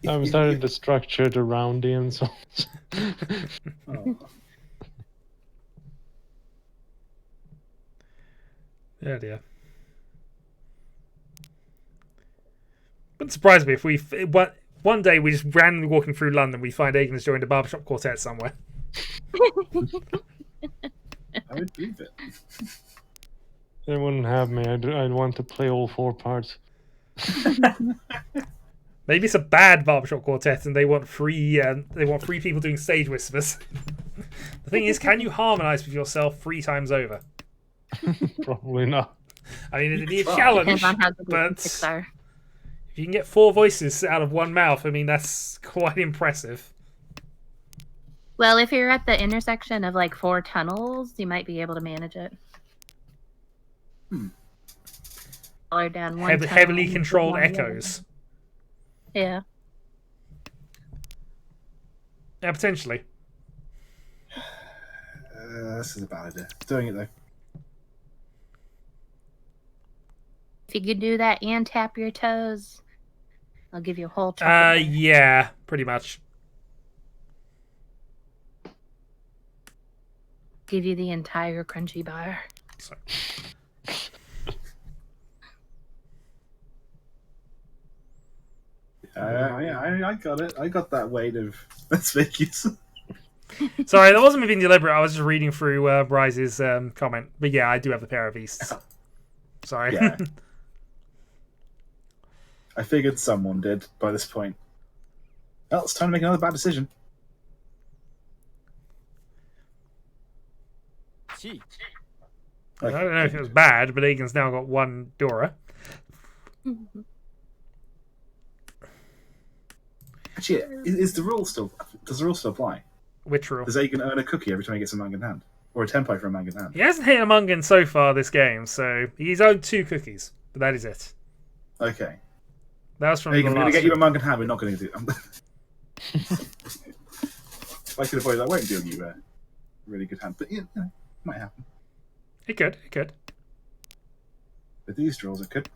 I'm starting to structure the Roundian songs. Oh. Yeah, dear. Wouldn't surprise me if one day we just randomly walking through London, we find Agan has joined a barbershop quartet somewhere. I would believe it. They wouldn't have me. I'd want to play all 4 parts. Maybe it's a bad barbershop quartet, and they want free people doing stage whispers. The thing is, can you harmonize with yourself 3 times over? Probably not. I mean, it'd be a Well, challenge, Depends on how good the but picks are. if you can get 4 voices out of one mouth, I mean, that's quite impressive. Well, if you're at the intersection of like 4 tunnels, you might be able to manage it. Or down one tunnel Heavily and controlled down the other. echoes. Yeah. Yeah, potentially. This is a bad idea. Doing it though. If you could do that and tap your toes, I'll give you a whole chocolate bar. Yeah, pretty much. Give you the entire crunchy bar. So, I got it. I got that weight of let's make use. sorry, that wasn't me being deliberate. I was just reading through Bryce's comment. But yeah, I do have the pair of beasts. Sorry. Yeah. I figured someone did by this point. Well, it's time to make another bad decision. 1 I don't know if it was bad, but Egan's now got 1 Dora. Actually, is the rule still? Does the rule still apply? Which rule? Does Agan earn a cookie every time he gets a manga in hand, or a tempo for a manga in hand? He hasn't hit a Mungan so far this game, so he's owed 2 cookies. But that is it. Okay. That was from Agan, the we're going to last get you a stream. manga in hand. We're not going to do. If I could avoid that, I won't deal you a really good hand. But yeah, you know, might happen. It could. With these draws, it could.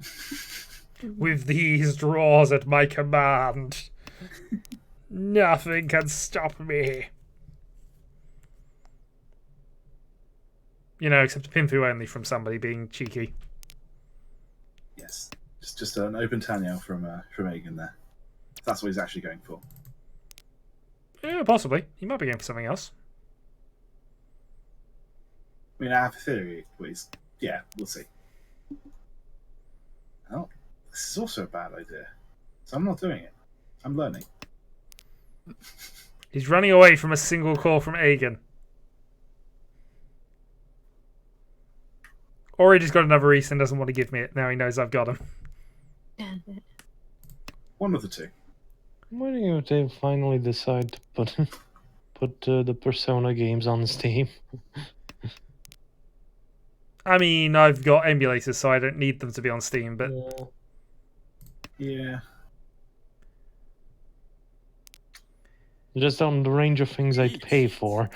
With these draws at my command, nothing can stop me. You know, except a Pinfu only from somebody being cheeky. Yes. Just an open Tanyao from Agan there. That's what he's actually going for. Yeah, possibly. He might be going for something else. I mean, I have a theory, but yeah, we'll see. Oh, this is also a bad idea. So I'm not doing it. I'm learning. He's running away from a single call from Agan. Or he just got another Reese and doesn't want to give me it. Now he knows I've got him. One of the two. I'm waiting if they finally decide to put the Persona games on Steam. I mean, I've got emulators, so I don't need them to be on Steam, but Yeah. Just on the range of things I'd pay for.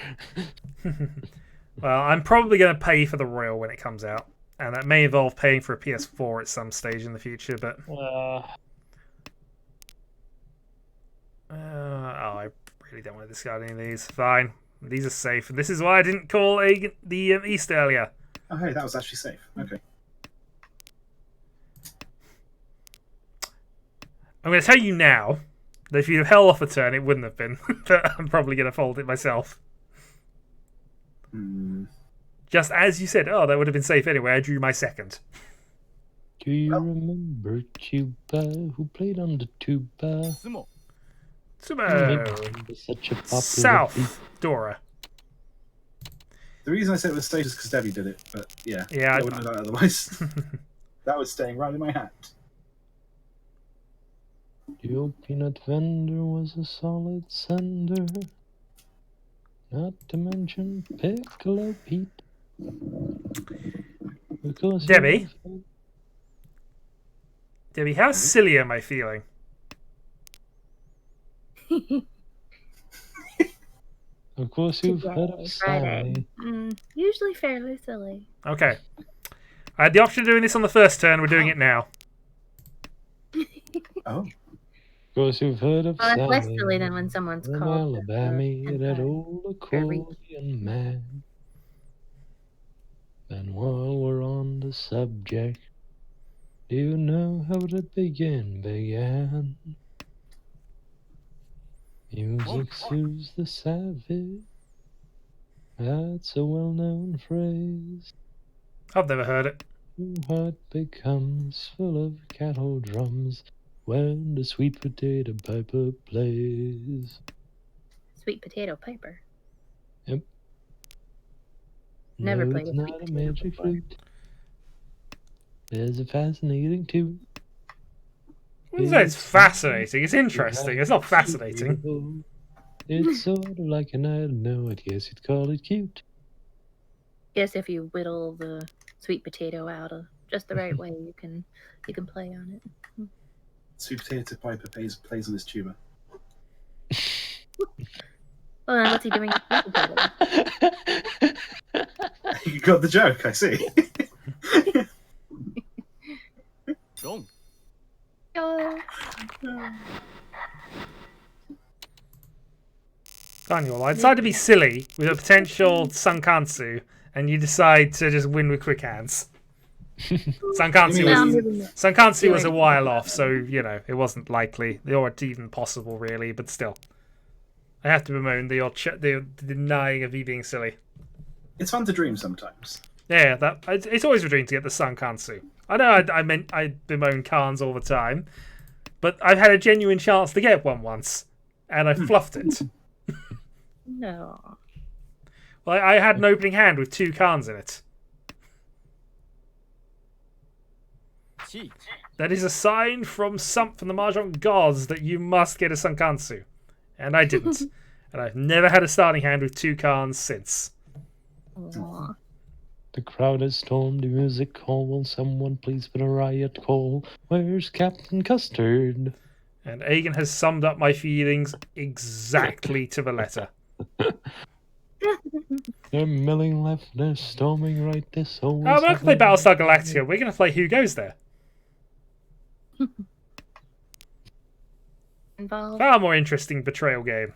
well, I'm probably going to pay for the Royal when it comes out. And that may involve paying for a PS4 at some stage in the future, but... I really don't want to discard any of these. Fine. These are safe. And this is why I didn't call the East earlier. Oh, hey, that was actually safe. Okay. I'm going to tell you now that if you'd have held off a turn, it wouldn't have been. But I'm probably going to fold it myself. Just as you said, that would have been safe anyway. I drew my second. Do you remember Tuba, who played on the tuba? 相撲 Sumo. Such a popular South. Dora. The reason I said it was safe is because Debbie did it, but yeah. Yeah, I wouldn't have done it otherwise. That was staying right in my hat. The old peanut vendor was a solid sender. Not to mention Piccolo Pete. Because Debbie? Debbie, how silly am I feeling? Of course you've heard of Sally. Usually fairly silly. Okay. I had the option of doing this on the first turn. We're doing it now. Oh. Of course you've heard of Well, it's less Sally. silly than when someone's From called Alabama, that old Riichi. accordion man. And while we're on the subject, do you know how the began? Music soothes the savage. That's a well-known phrase. I've never heard it. Your heart becomes full of cattle drums when the sweet potato piper plays. Sweet potato piper. Yep. Never no, played it's a not sweet a potato magic before. fruit. There's a fascinating too. I wouldn't say it's fascinating. It's interesting. It's not fascinating. Superhero. It's sort of like an I don't know. I guess you'd call it cute. Guess if you whittle the sweet potato out of just the right way, you can play on it. Sweet potato Piper plays on his tuba. Well, then what's he doing? With sweet potato? You got the joke, I see. Dong. Oh, Daniel, I decided to be silly with a potential Sankansu, and you decide to just win with quick hands. Sankansu was a while off, so, you know, it wasn't likely, or even possible, really, but still. I have to bemoan the denying of you being silly. It's fun to dream sometimes. Yeah, it's always a dream to get the Sankansu. I know I bemoan Khans all the time, but I've had a genuine chance to get one once, and I fluffed it. no. Well, I had an opening hand with 2 Khans in it. Chi. That is a sign from the Mahjong gods that you must get a Sankansu. And I didn't. And I've never had a starting hand with 2 Khans since. Aw. The crowd has stormed the music hall. Will someone please put a riot call? Where's Captain Custard? And Aegon has summed up my feelings exactly to the letter. They're milling left, they're storming right. This always. Oh, we're not going to play Battlestar Galactica. We're going to play Who Goes There. Involved. Far more interesting betrayal game.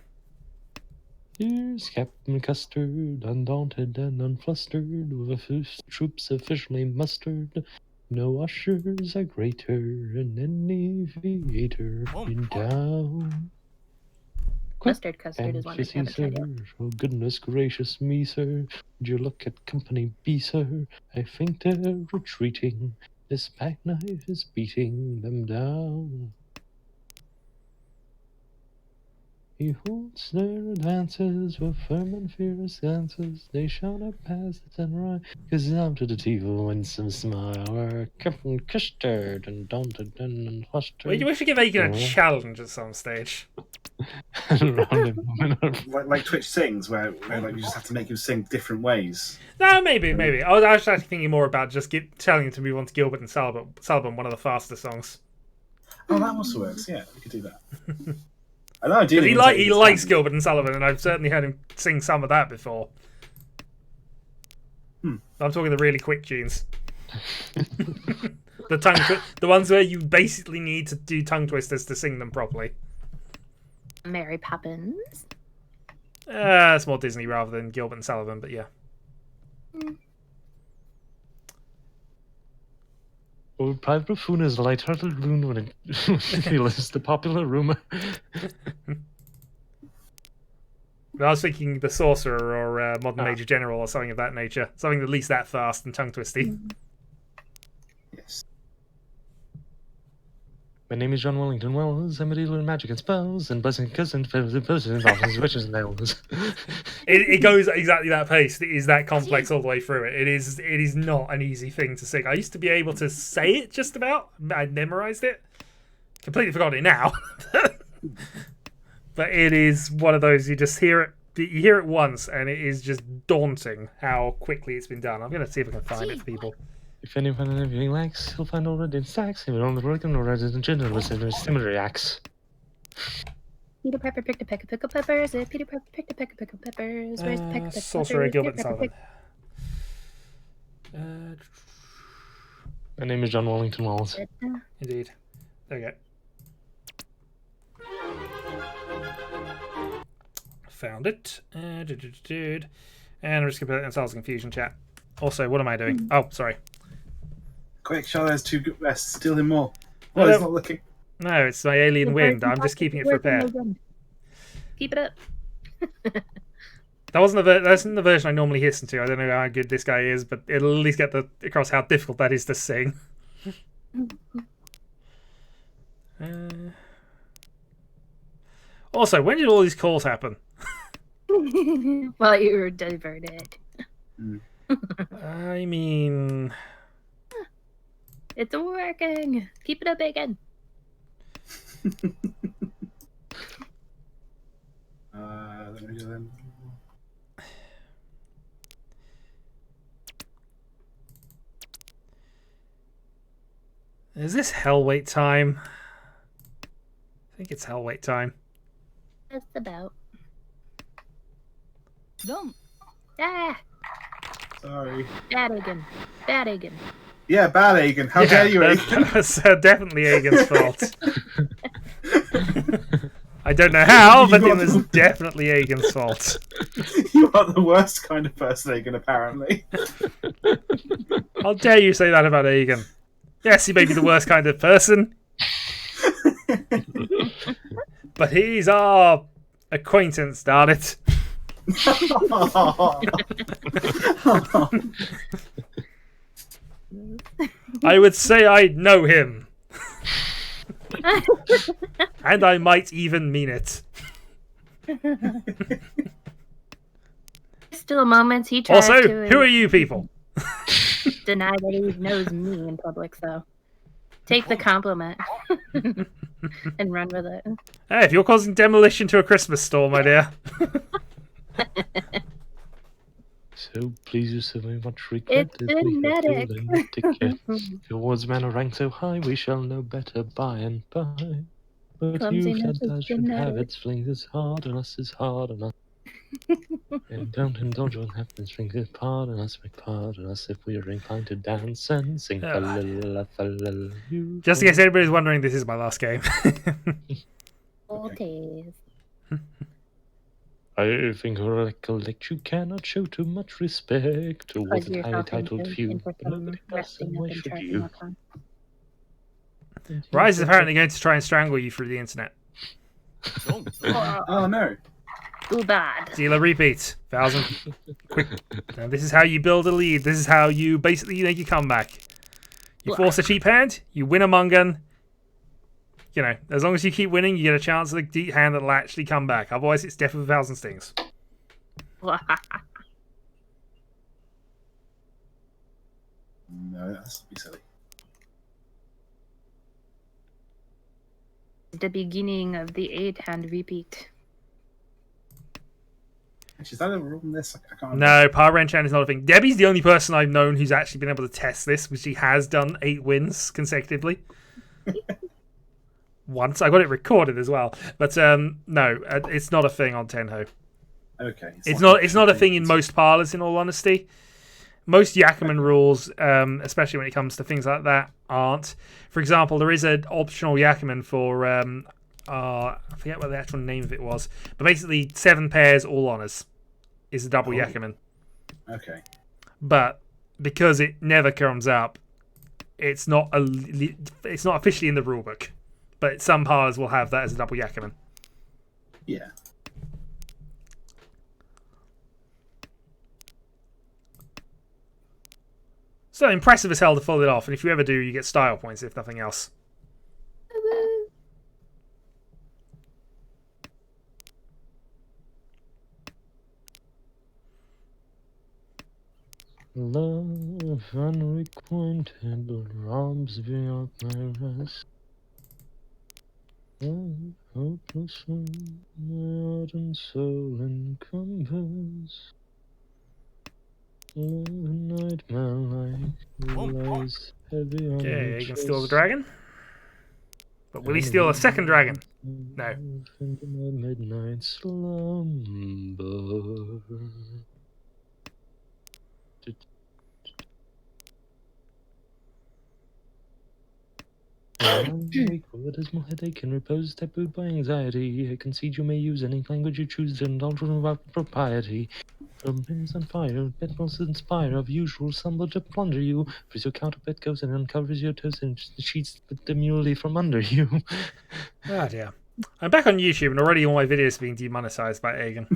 Here's Captain Custard, undaunted and unflustered, with a few troops officially mustered. No ushers are greater than any aviator in town. Mustard custard And is one I kissy, haven't sir. tried yet. Oh, goodness gracious me, sir. Would you look at Company B, sir? I think they're retreating. This pack knife is beating them down. He holds their advances with firm and fierce glances. They shout up past the samurai, 'cause down to the evil winsome smile. Captain Custard, and daunted and flustered. We should give Aegon a Yeah. challenge at some stage. Like Twitch sings, where like you just have to make him sing different ways. No, maybe. I was actually thinking more about just telling him to move on to Gilbert and Sullivan, one of the faster songs. Oh, that also works. Yeah, we could do that. I know. He likes Gilbert and Sullivan, and I've certainly heard him sing some of that before. I'm talking the really quick tunes. The ones where you basically need to do tongue twisters to sing them properly. Mary Poppins. It's more Disney rather than Gilbert and Sullivan, but yeah. Oh, Private Buffoon is a light-hearted loon when it feels the popular rumor. But I was thinking the Sorcerer or Modern Major General or something of that nature. Something at least that fast and tongue-twisty. Yes. My name is John Wellington Wells. I'm a dealer in magic and spells and blessing cousins, witches and elves. It goes at exactly that pace. It is that complex all the way through it. It is not an easy thing to sing. I used to be able to say it just about. I memorized it. Completely forgot it now. But it is one of those you just hear it. You hear it once, and it is just daunting how quickly it's been done. I'm going to see if I can find it for people. If anything likes, he'll find already in stacks. If you don't work and already in general, with similar acts. Peter Pepper picked a peck of pickled peppers. Peter Pepper picked a peck of pickled peppers. Where's the peck of pickled Sorcerer peppers? Gilbert Peter and Pepper Sullivan. My name is John Wellington Wells. Indeed. There we go. Found it. And I'm just going to put it in Styles Confusion chat. Also, what am I doing? Oh, sorry. Quick, Charlotte has 2 good rests. Steal him more. Oh, he's not looking. No, it's my alien wind. I'm just keeping it for repair. Keep it up. That wasn't the version I normally listen to. I don't know how good this guy is, but it'll at least get across how difficult that is to sing. Also, when did all these calls happen? While you were diverted. I mean, It's working. Keep it up, Bacon. Let me do them. is this hell wait time? I think it's hell wait time. Just about. Done. Ah, Sorry. bad Egan. Bad Egan. Yeah, bad Egan. How dare you, Egan? That's definitely Egan's fault. I don't know how, but it was definitely Egan's fault. You are the worst kind of person, Egan, apparently. How dare you say that about Egan? Yes, he may be the worst kind of person, but he's our acquaintance, darn it. I would say I know him. And I might even mean it. Still moments he tries Also, to who are you people? deny that he knows me in public, so take the compliment and run with it. Hey, if you're causing demolition to a Christmas store, my dear. So please you so very much regret It's that we have genetic. to lend ticket. Your words man are ranked so high, we shall know better by and by. But Clumsiness you is that should have genetic. its flings as hard on us is hard on us. And don't indulge what happens, drink it pardon us, make pardon us if we are inclined to dance and sing Yeah. fa-la-la-la-fa-la-la. Just in case anybody's wondering, this is my last game. Voltaire. I think recollect you cannot show too much respect towards Because a you're highly talking titled to few. and for But nobody does, resting and up why and should charging you? up on. Rise is apparently going to try and strangle you through the internet. Done. Oh, no. Too bad. Dealer repeat. 1,000. Quick. Now, this is how you build a lead. This is how you basically make your comeback. You force a cheap hand, you win a Mungan. You know, as long as you keep winning, you get a chance at a deep hand that'll actually come back. Otherwise, it's death with 1,000 stings. No, that's be silly. The beginning of the 8-hand repeat. Actually, is that a rule in this? I can't remember. No, Power Enchant is not a thing. Debbie's the only person I've known who's actually been able to test this, which she has done 8 wins consecutively. Once. I got it recorded as well. But no, it's not a thing on Tenho. Okay. It's not a thing in most parlors, in all honesty. Most Yakuman rules, especially when it comes to things like that, aren't. For example, there is an optional Yakuman for, I forget what the actual name of it was, but basically 7 pairs, all honors, is a double Yakuman. Okay. But because it never comes up, it's not officially in the rulebook. But some parlors will have that as a double Yakuman. Yeah. So impressive as hell to pull it off, and if you ever do, you get style points, if nothing else. Love unrequited robs me of my rest. Love, hopeless from my ardent soul encompass. Love, nightmare like lies heavy on Okay, my you can chest. steal the dragon. But will he steal a second dragon? No. Into my midnight slumber. What is my headache and repose tabooed by anxiety? I concede you may use any language you choose to indulge in without propriety. From is on fire, bedrolls inspire of usual slumber to plunder you. As your counterfeit goes and uncovers your toes and sheets demurely from under you. Oh dear. I'm back on YouTube and already all my videos are being demonetized by Aegon.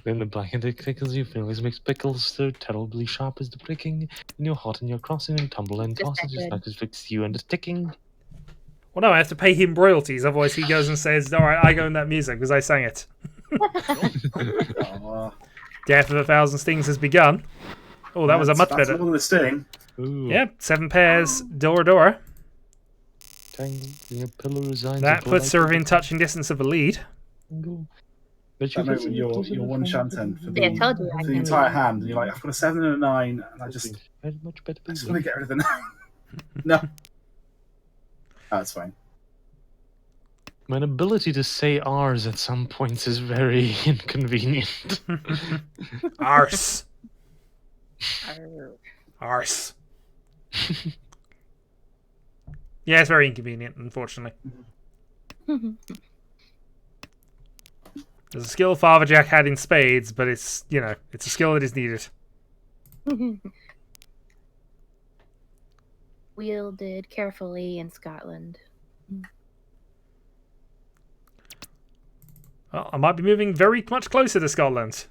Then the black and dick tickles you, feelings mixed pickles, so terribly sharp as the pricking. In your heart and your crossing and tumble and Just toss that it just good. like it's fixed you and it's ticking. Well, no, I have to pay him royalties, otherwise he goes and says, alright, I own that music because I sang it. Oh, Death of 1,000 Stings has begun. Oh, that was a much That's better. more than a sting. Ooh. Yep, 7 pairs, Dora. Tangle in your pillow resigns. That puts her within touching distance of a lead. But That moment you're one chanting for the, Yeah, I told you I for the can. entire hand, and you're like, I've got a 7 and a 9, and I just much better. want to get rid of the 9. No. That's fine. My ability to say R's at some points is very inconvenient. Arse. Arse. Yeah, it's very inconvenient, unfortunately. There's a skill Father Jack had in spades, but it's, you know, it's a skill that is needed. Wielded carefully in Scotland. Well, I might be moving very much closer to Scotland.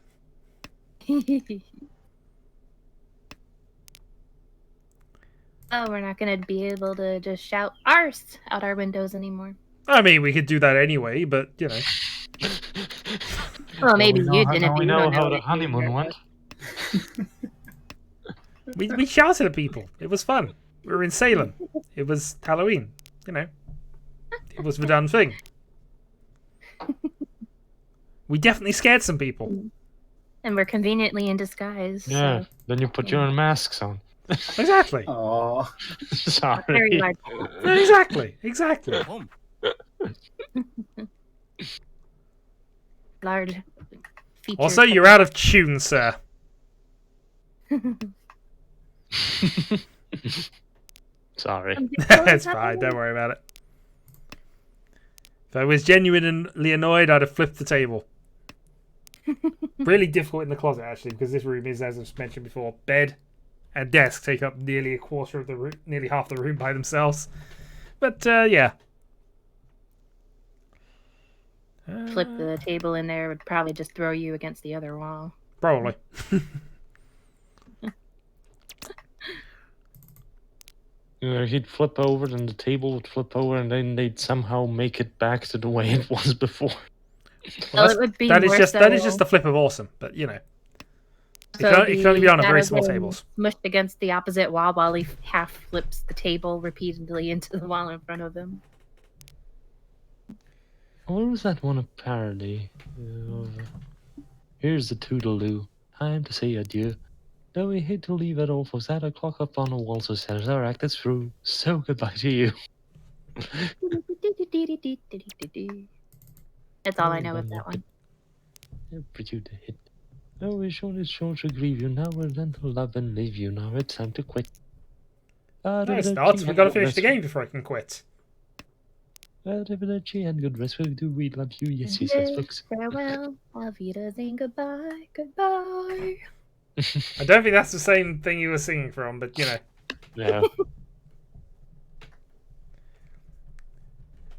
Oh, we're not going to be able to just shout arse out our windows anymore. I mean, we could do that anyway, but, you know. Well, maybe you we didn't. but you know don't how know the it, honeymoon went. We shouted at people. It was fun. We were in Salem. It was Halloween. You know. It was the done thing. We definitely scared some people. And we're conveniently in disguise. Yeah. So. Then you put Yeah. your masks on. Exactly. Oh, Very Sorry. large. Exactly. Home. Large features. Also, you're out of tune, sir. Sorry. It's fine. Don't worry about it. If I was genuinely annoyed, I'd have flipped the table. Really difficult in the closet, actually, because this room is, as I've mentioned before, bed and desk take up nearly a quarter of the room, nearly half the room by themselves. But, yeah. Flip the table in there would probably just throw you against the other wall. Probably. He'd flip over, and the table would flip over, and then they'd somehow make it back to the way it was before. Well, it would be that is more just so, that is just the flip of awesome, but you know. so It can only be on a that very of small him tables. Mushed against the opposite wall while he half flips the table repeatedly into the wall in front of him. What was that one, a parody? Here's the toodaloo. Time to say adieu. Though we hate to leave it all for that, a clock up on the wall so says our act is through. So goodbye to you. That's all I know of that one. For you to hit. Oh, we sure it's sure to grieve you. Now we're done to love and leave you. Now it's time to quit. No, it's not. We've got to finish the game before I can quit. Arrivederci and good rest. We love you. Yes, yes, yes, folks. Farewell, auf Wiedersehen, goodbye, goodbye. I don't think that's the same thing you were singing from, but you know. Yeah.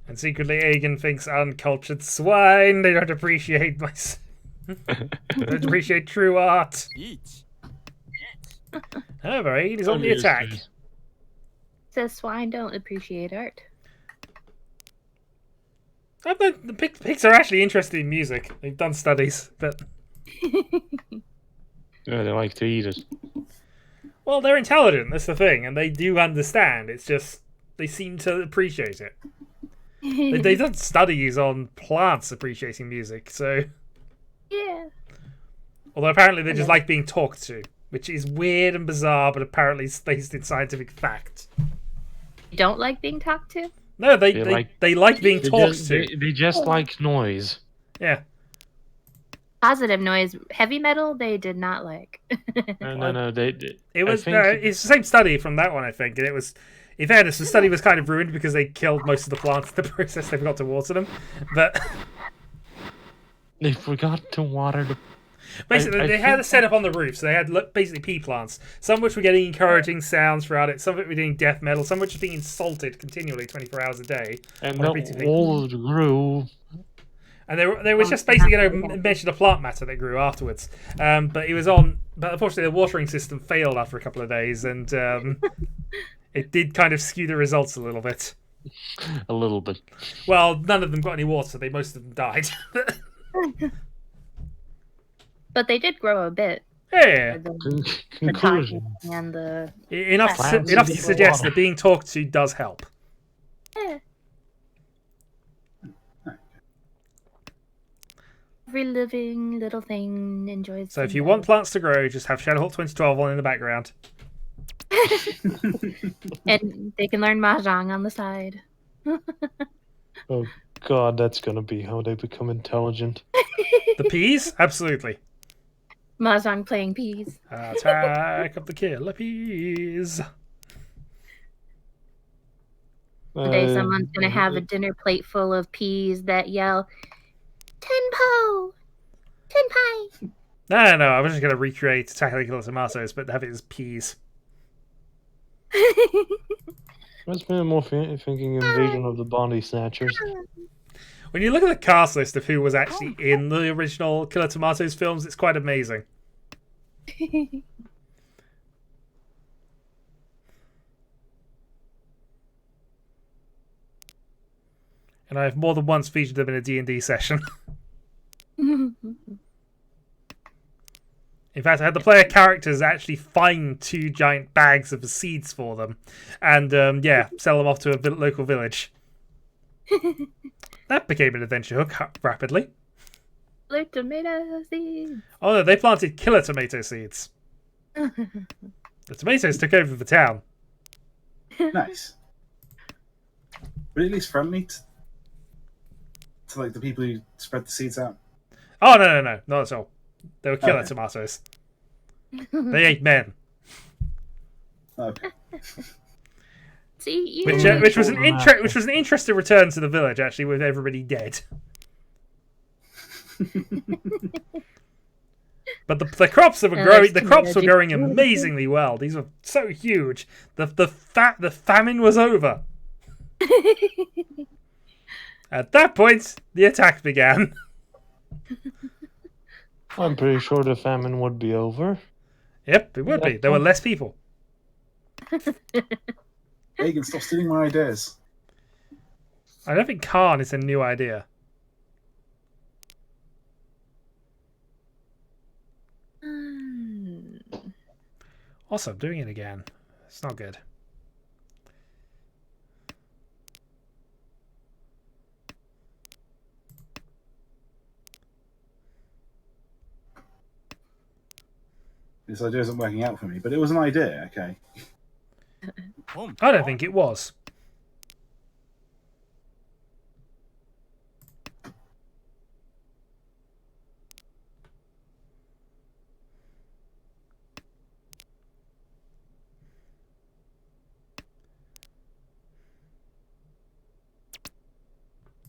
And secretly, Aegon thinks uncultured swine. They don't appreciate my. They don't appreciate true art. Each. However, Aegon is on the attack. Says swine don't appreciate art. The pigs are actually interested in music. They've done studies, but Yeah, they like to eat it. well, they're intelligent. That's the thing, and they do understand. It's just they seem to appreciate it. They've done studies on plants appreciating music, so. Yeah. Although apparently they just like being talked to, which is weird and bizarre, but apparently it's based in scientific fact. You don't like being talked to? No, they like being talked to. They just like noise. Yeah. Positive noise. Heavy metal, they did not like. No. It was I think it's the same study from that one, I think, and it was. In fairness, the study was kind of ruined because they killed most of the plants in the process. They forgot to water them, but they forgot to water the. basically they had a setup on the roof, so they had basically pea plants. Some of which were getting encouraging sounds throughout it. Some of it were doing death metal. Some of which were being insulted continually, 24 hours a day. And on a they repeated all grew. And they were just basically going to mention the plant matter that grew afterwards. But it was on. But unfortunately, the watering system failed after a couple of days, and it did kind of skew the results a little bit. A little bit. Well, none of them got any water. Most of them died. But they did grow a bit. Yeah, The Conclusion. talking and the enough Plants enough to in the suggest water. that being talked to does help. every living little thing enjoys. So if some you want love. plants to grow, just have Shadowhawk 2012 on in the background. And they can learn Mahjong on the side. Oh god, that's gonna be how they become intelligent. The peas? Absolutely. Mahjong playing peas. Attack of the killer peas. One day someone's gonna have a dinner plate full of peas that yell, "Tenpo! Tenpai!" No, I was just going to recreate Attack of the Killer Tomatoes, but have it as peas. I was more thinking Invasion of the Body Snatchers. When you look at the cast list of who was actually in the original Killer Tomatoes films, it's quite amazing. And I've more than once featured them in a D&D session. In fact, I had the player characters actually find 2 giant bags of seeds for them, and sell them off to a local village. That became an adventure hook rapidly. Blue tomato seeds. Oh no, they planted killer tomato seeds. The tomatoes took over the town. Nice. Were you at least friendly to like the people who spread the seeds out? Oh no, not at all. They were killer Okay. tomatoes. They ate men. Okay. See, Which was an interesting return to the village, actually, with everybody dead. But the crops that were growing, the crops were growing amazingly well. These were so huge. The famine was over. At that point, the attack began. I'm pretty sure the famine would be over. Yep, it would be. There were less people. Hagen, stop stealing my ideas. I don't think Khan is a new idea. Also, I'm doing it again. It's not good. This idea isn't working out for me, but it was an idea, okay? I don't think it was.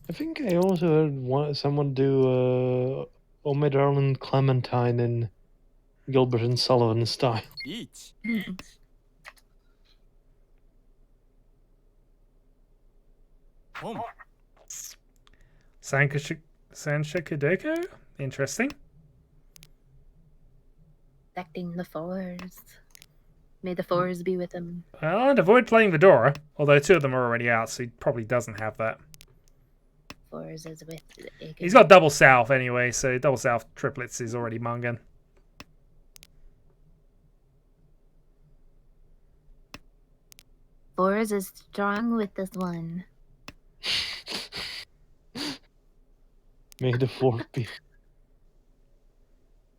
I think I also heard someone do Omid Arlen Clementine in Gilbert and Sullivan style. Riichi. Home. Sansha Kudoko? Interesting. Protecting the forest. May the forest be with him. Well, I'd avoid playing Vidora, although 2 of them are already out, so he probably doesn't have that. Forest is with. He's got Double South anyway, so Double South triplets is already Mungan. Forest is strong with this one. May the fourth be.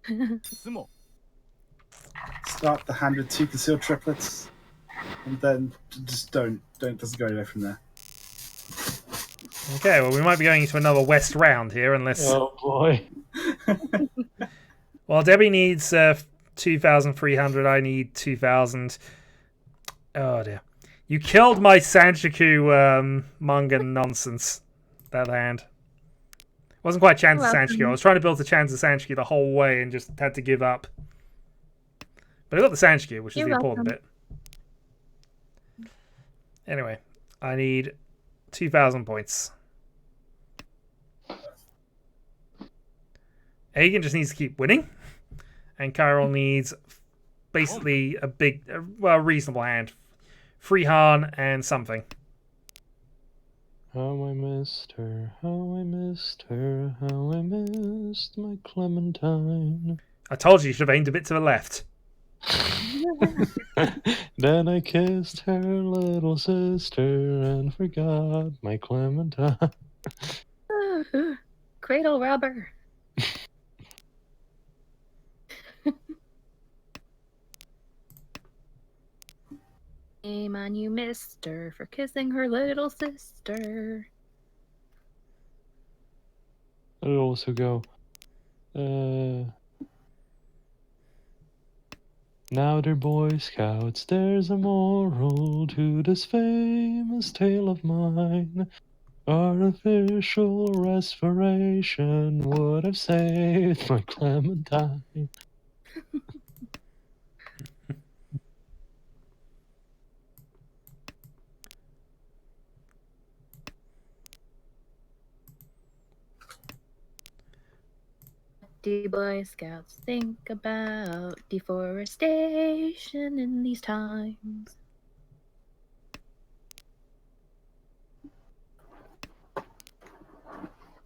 Sumo. Start the hand with 2 concealed triplets, and then just don't doesn't go anywhere from there. Okay, well, we might be going into another West round here, unless... Oh boy. Well, Debbie needs 2,300, I need 2,000. Oh, dear. You killed my Sanchiku manga nonsense, that hand. It wasn't quite Chance of Sanchiku. I was trying to build the Chance of Sanchiku the whole way and just had to give up. But I got the Sanchiku, which is the important bit. Anyway, I need 2,000 points. Hagen just needs to keep winning. And Kyril needs basically a reasonable hand. Freehan and something. How I missed her, how I missed her, how I missed my Clementine. I told you should have aimed a bit to the left. Then I kissed her little sister and forgot my Clementine. Cradle robber. Shame on you, mister, for kissing her little sister. I'd also go, now, dear Boy Scouts, there's a moral to this famous tale of mine. Artificial respiration would have saved my Clementine. Do Boy Scouts think about deforestation in these times?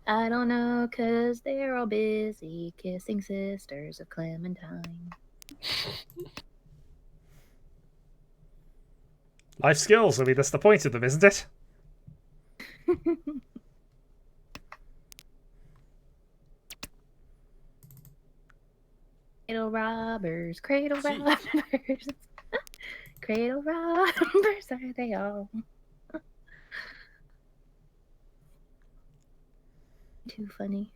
I don't know, 'cause they're all busy kissing sisters of Clementine. Life skills, I mean, that's the point of them, isn't it? Cradle robbers, cradle robbers. Cradle robbers, are they all? Too funny.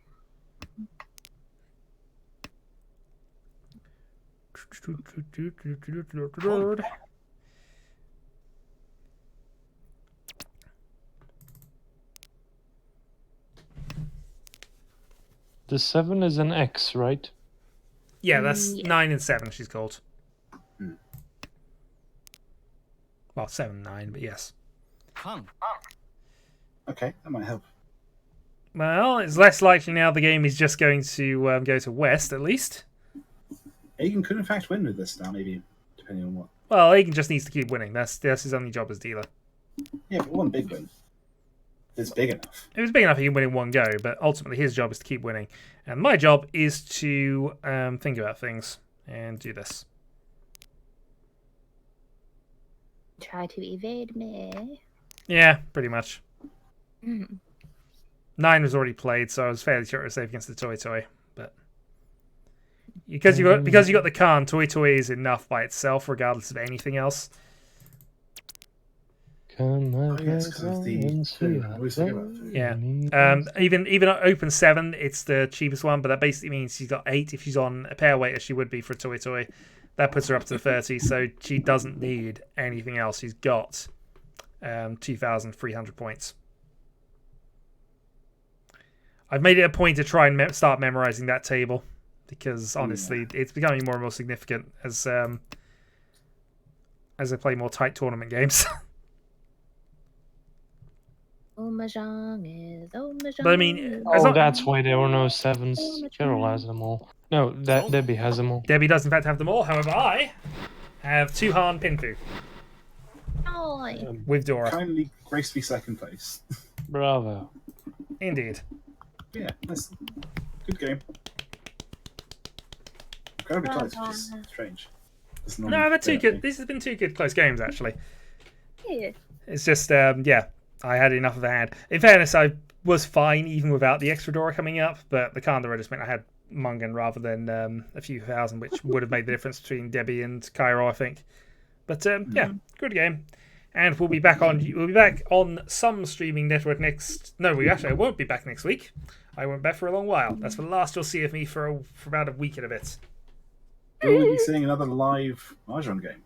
The 7 is an X, right? Yeah, that's Yeah. 9 and 7, she's called. Hmm. Well, 7, 9, but yes. パン Okay, that might help. Well, it's less likely now the game is just going to go to West, at least. Aegon could in fact win with this now, maybe, depending on what. Well, Aegon just needs to keep winning. That's his only job as dealer. Yeah, but one big win. It's big enough. It was big enough he can win in one go, but ultimately his job is to keep winning. And my job is to think about things and do this. Try to evade me. Yeah, pretty much. Mm. 9 was already played, so I was fairly sure it was safe against the Toy. But because you got the Khan, Toy is enough by itself, regardless of anything else. Come Oh, yes, 'cause of the food. I always forget about food. Yeah. Even at Open 7, it's the cheapest one, but that basically means she's got 8 if she's on a pair weight, as she would be for a Toy. That puts her up to the 30, so she doesn't need anything else. She's got 2,300 points. I've made it a point to try and start memorizing that table because honestly, it's becoming more and more significant as I play more tight tournament games. Oh, Mahjong is. Oh, Mahjong. But I mean, is. as Oh, long- that's why there were no 7s. Carol has them all. No, that Debbie has them all. Debbie does in fact have them all. However, I have 2 Han Pinfu Oi. with Dora. Kindly grace me second place. Bravo. Indeed. Yeah, that's good game. Incredibly close, which is strange. It's No, normally they're too fair. good. This has been 2 good close games actually. Yeah. It's just I had enough of a hand. In fairness, I was fine even without the extra Dora coming up, but the Kandara just meant I had Mungan rather than a few thousand, which would have made the difference between Debbie and Cairo, I think. But yeah, good game. And we'll be back on some streaming network next. No, I won't be back next week. I won't be back for a long while. That's the last you'll see of me for about a week and a bit. Will we be seeing another live Mahjong game?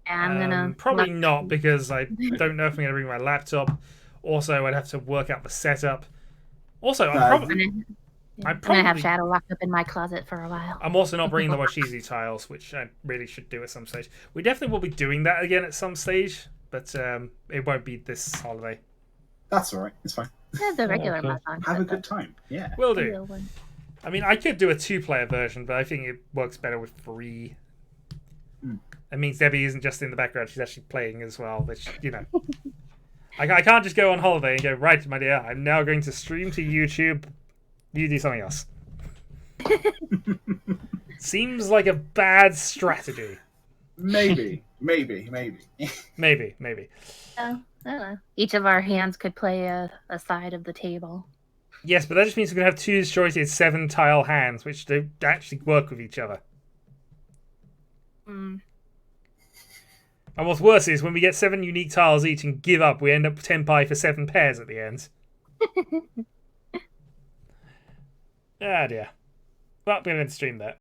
I'm gonna Probably not, because I don't know if I'm going to bring my laptop. Also, I'd have to work out the setup. Also, I'm gonna have Shadow locked up in my closet for a while. I'm also not bringing the Washizu tiles, which I really should do at some stage. We definitely will be doing that again at some stage, but it won't be this holiday. That's alright, it's fine. Yeah, the regular Okay. Mahjong. Have a good time. Yeah. Will The do. real one. I mean, I could do a 2-player version, but I think it works better with 3. It means Debbie isn't just in the background, she's actually playing as well, which, you know. I can't just go on holiday and go, right, my dear, I'm now going to stream to YouTube. You do something else. Seems like a bad strategy. Maybe. Maybe. I don't know. Each of our hands could play a side of the table. Yes, but that just means we're going to have two disjointed 7-tile hands, which don't actually work with each other. Mm. And what's worse is when we get 7 unique tiles each and give up, we end up tenpai for 7 pairs at the end. Ah dear. Well, we're going to stream that.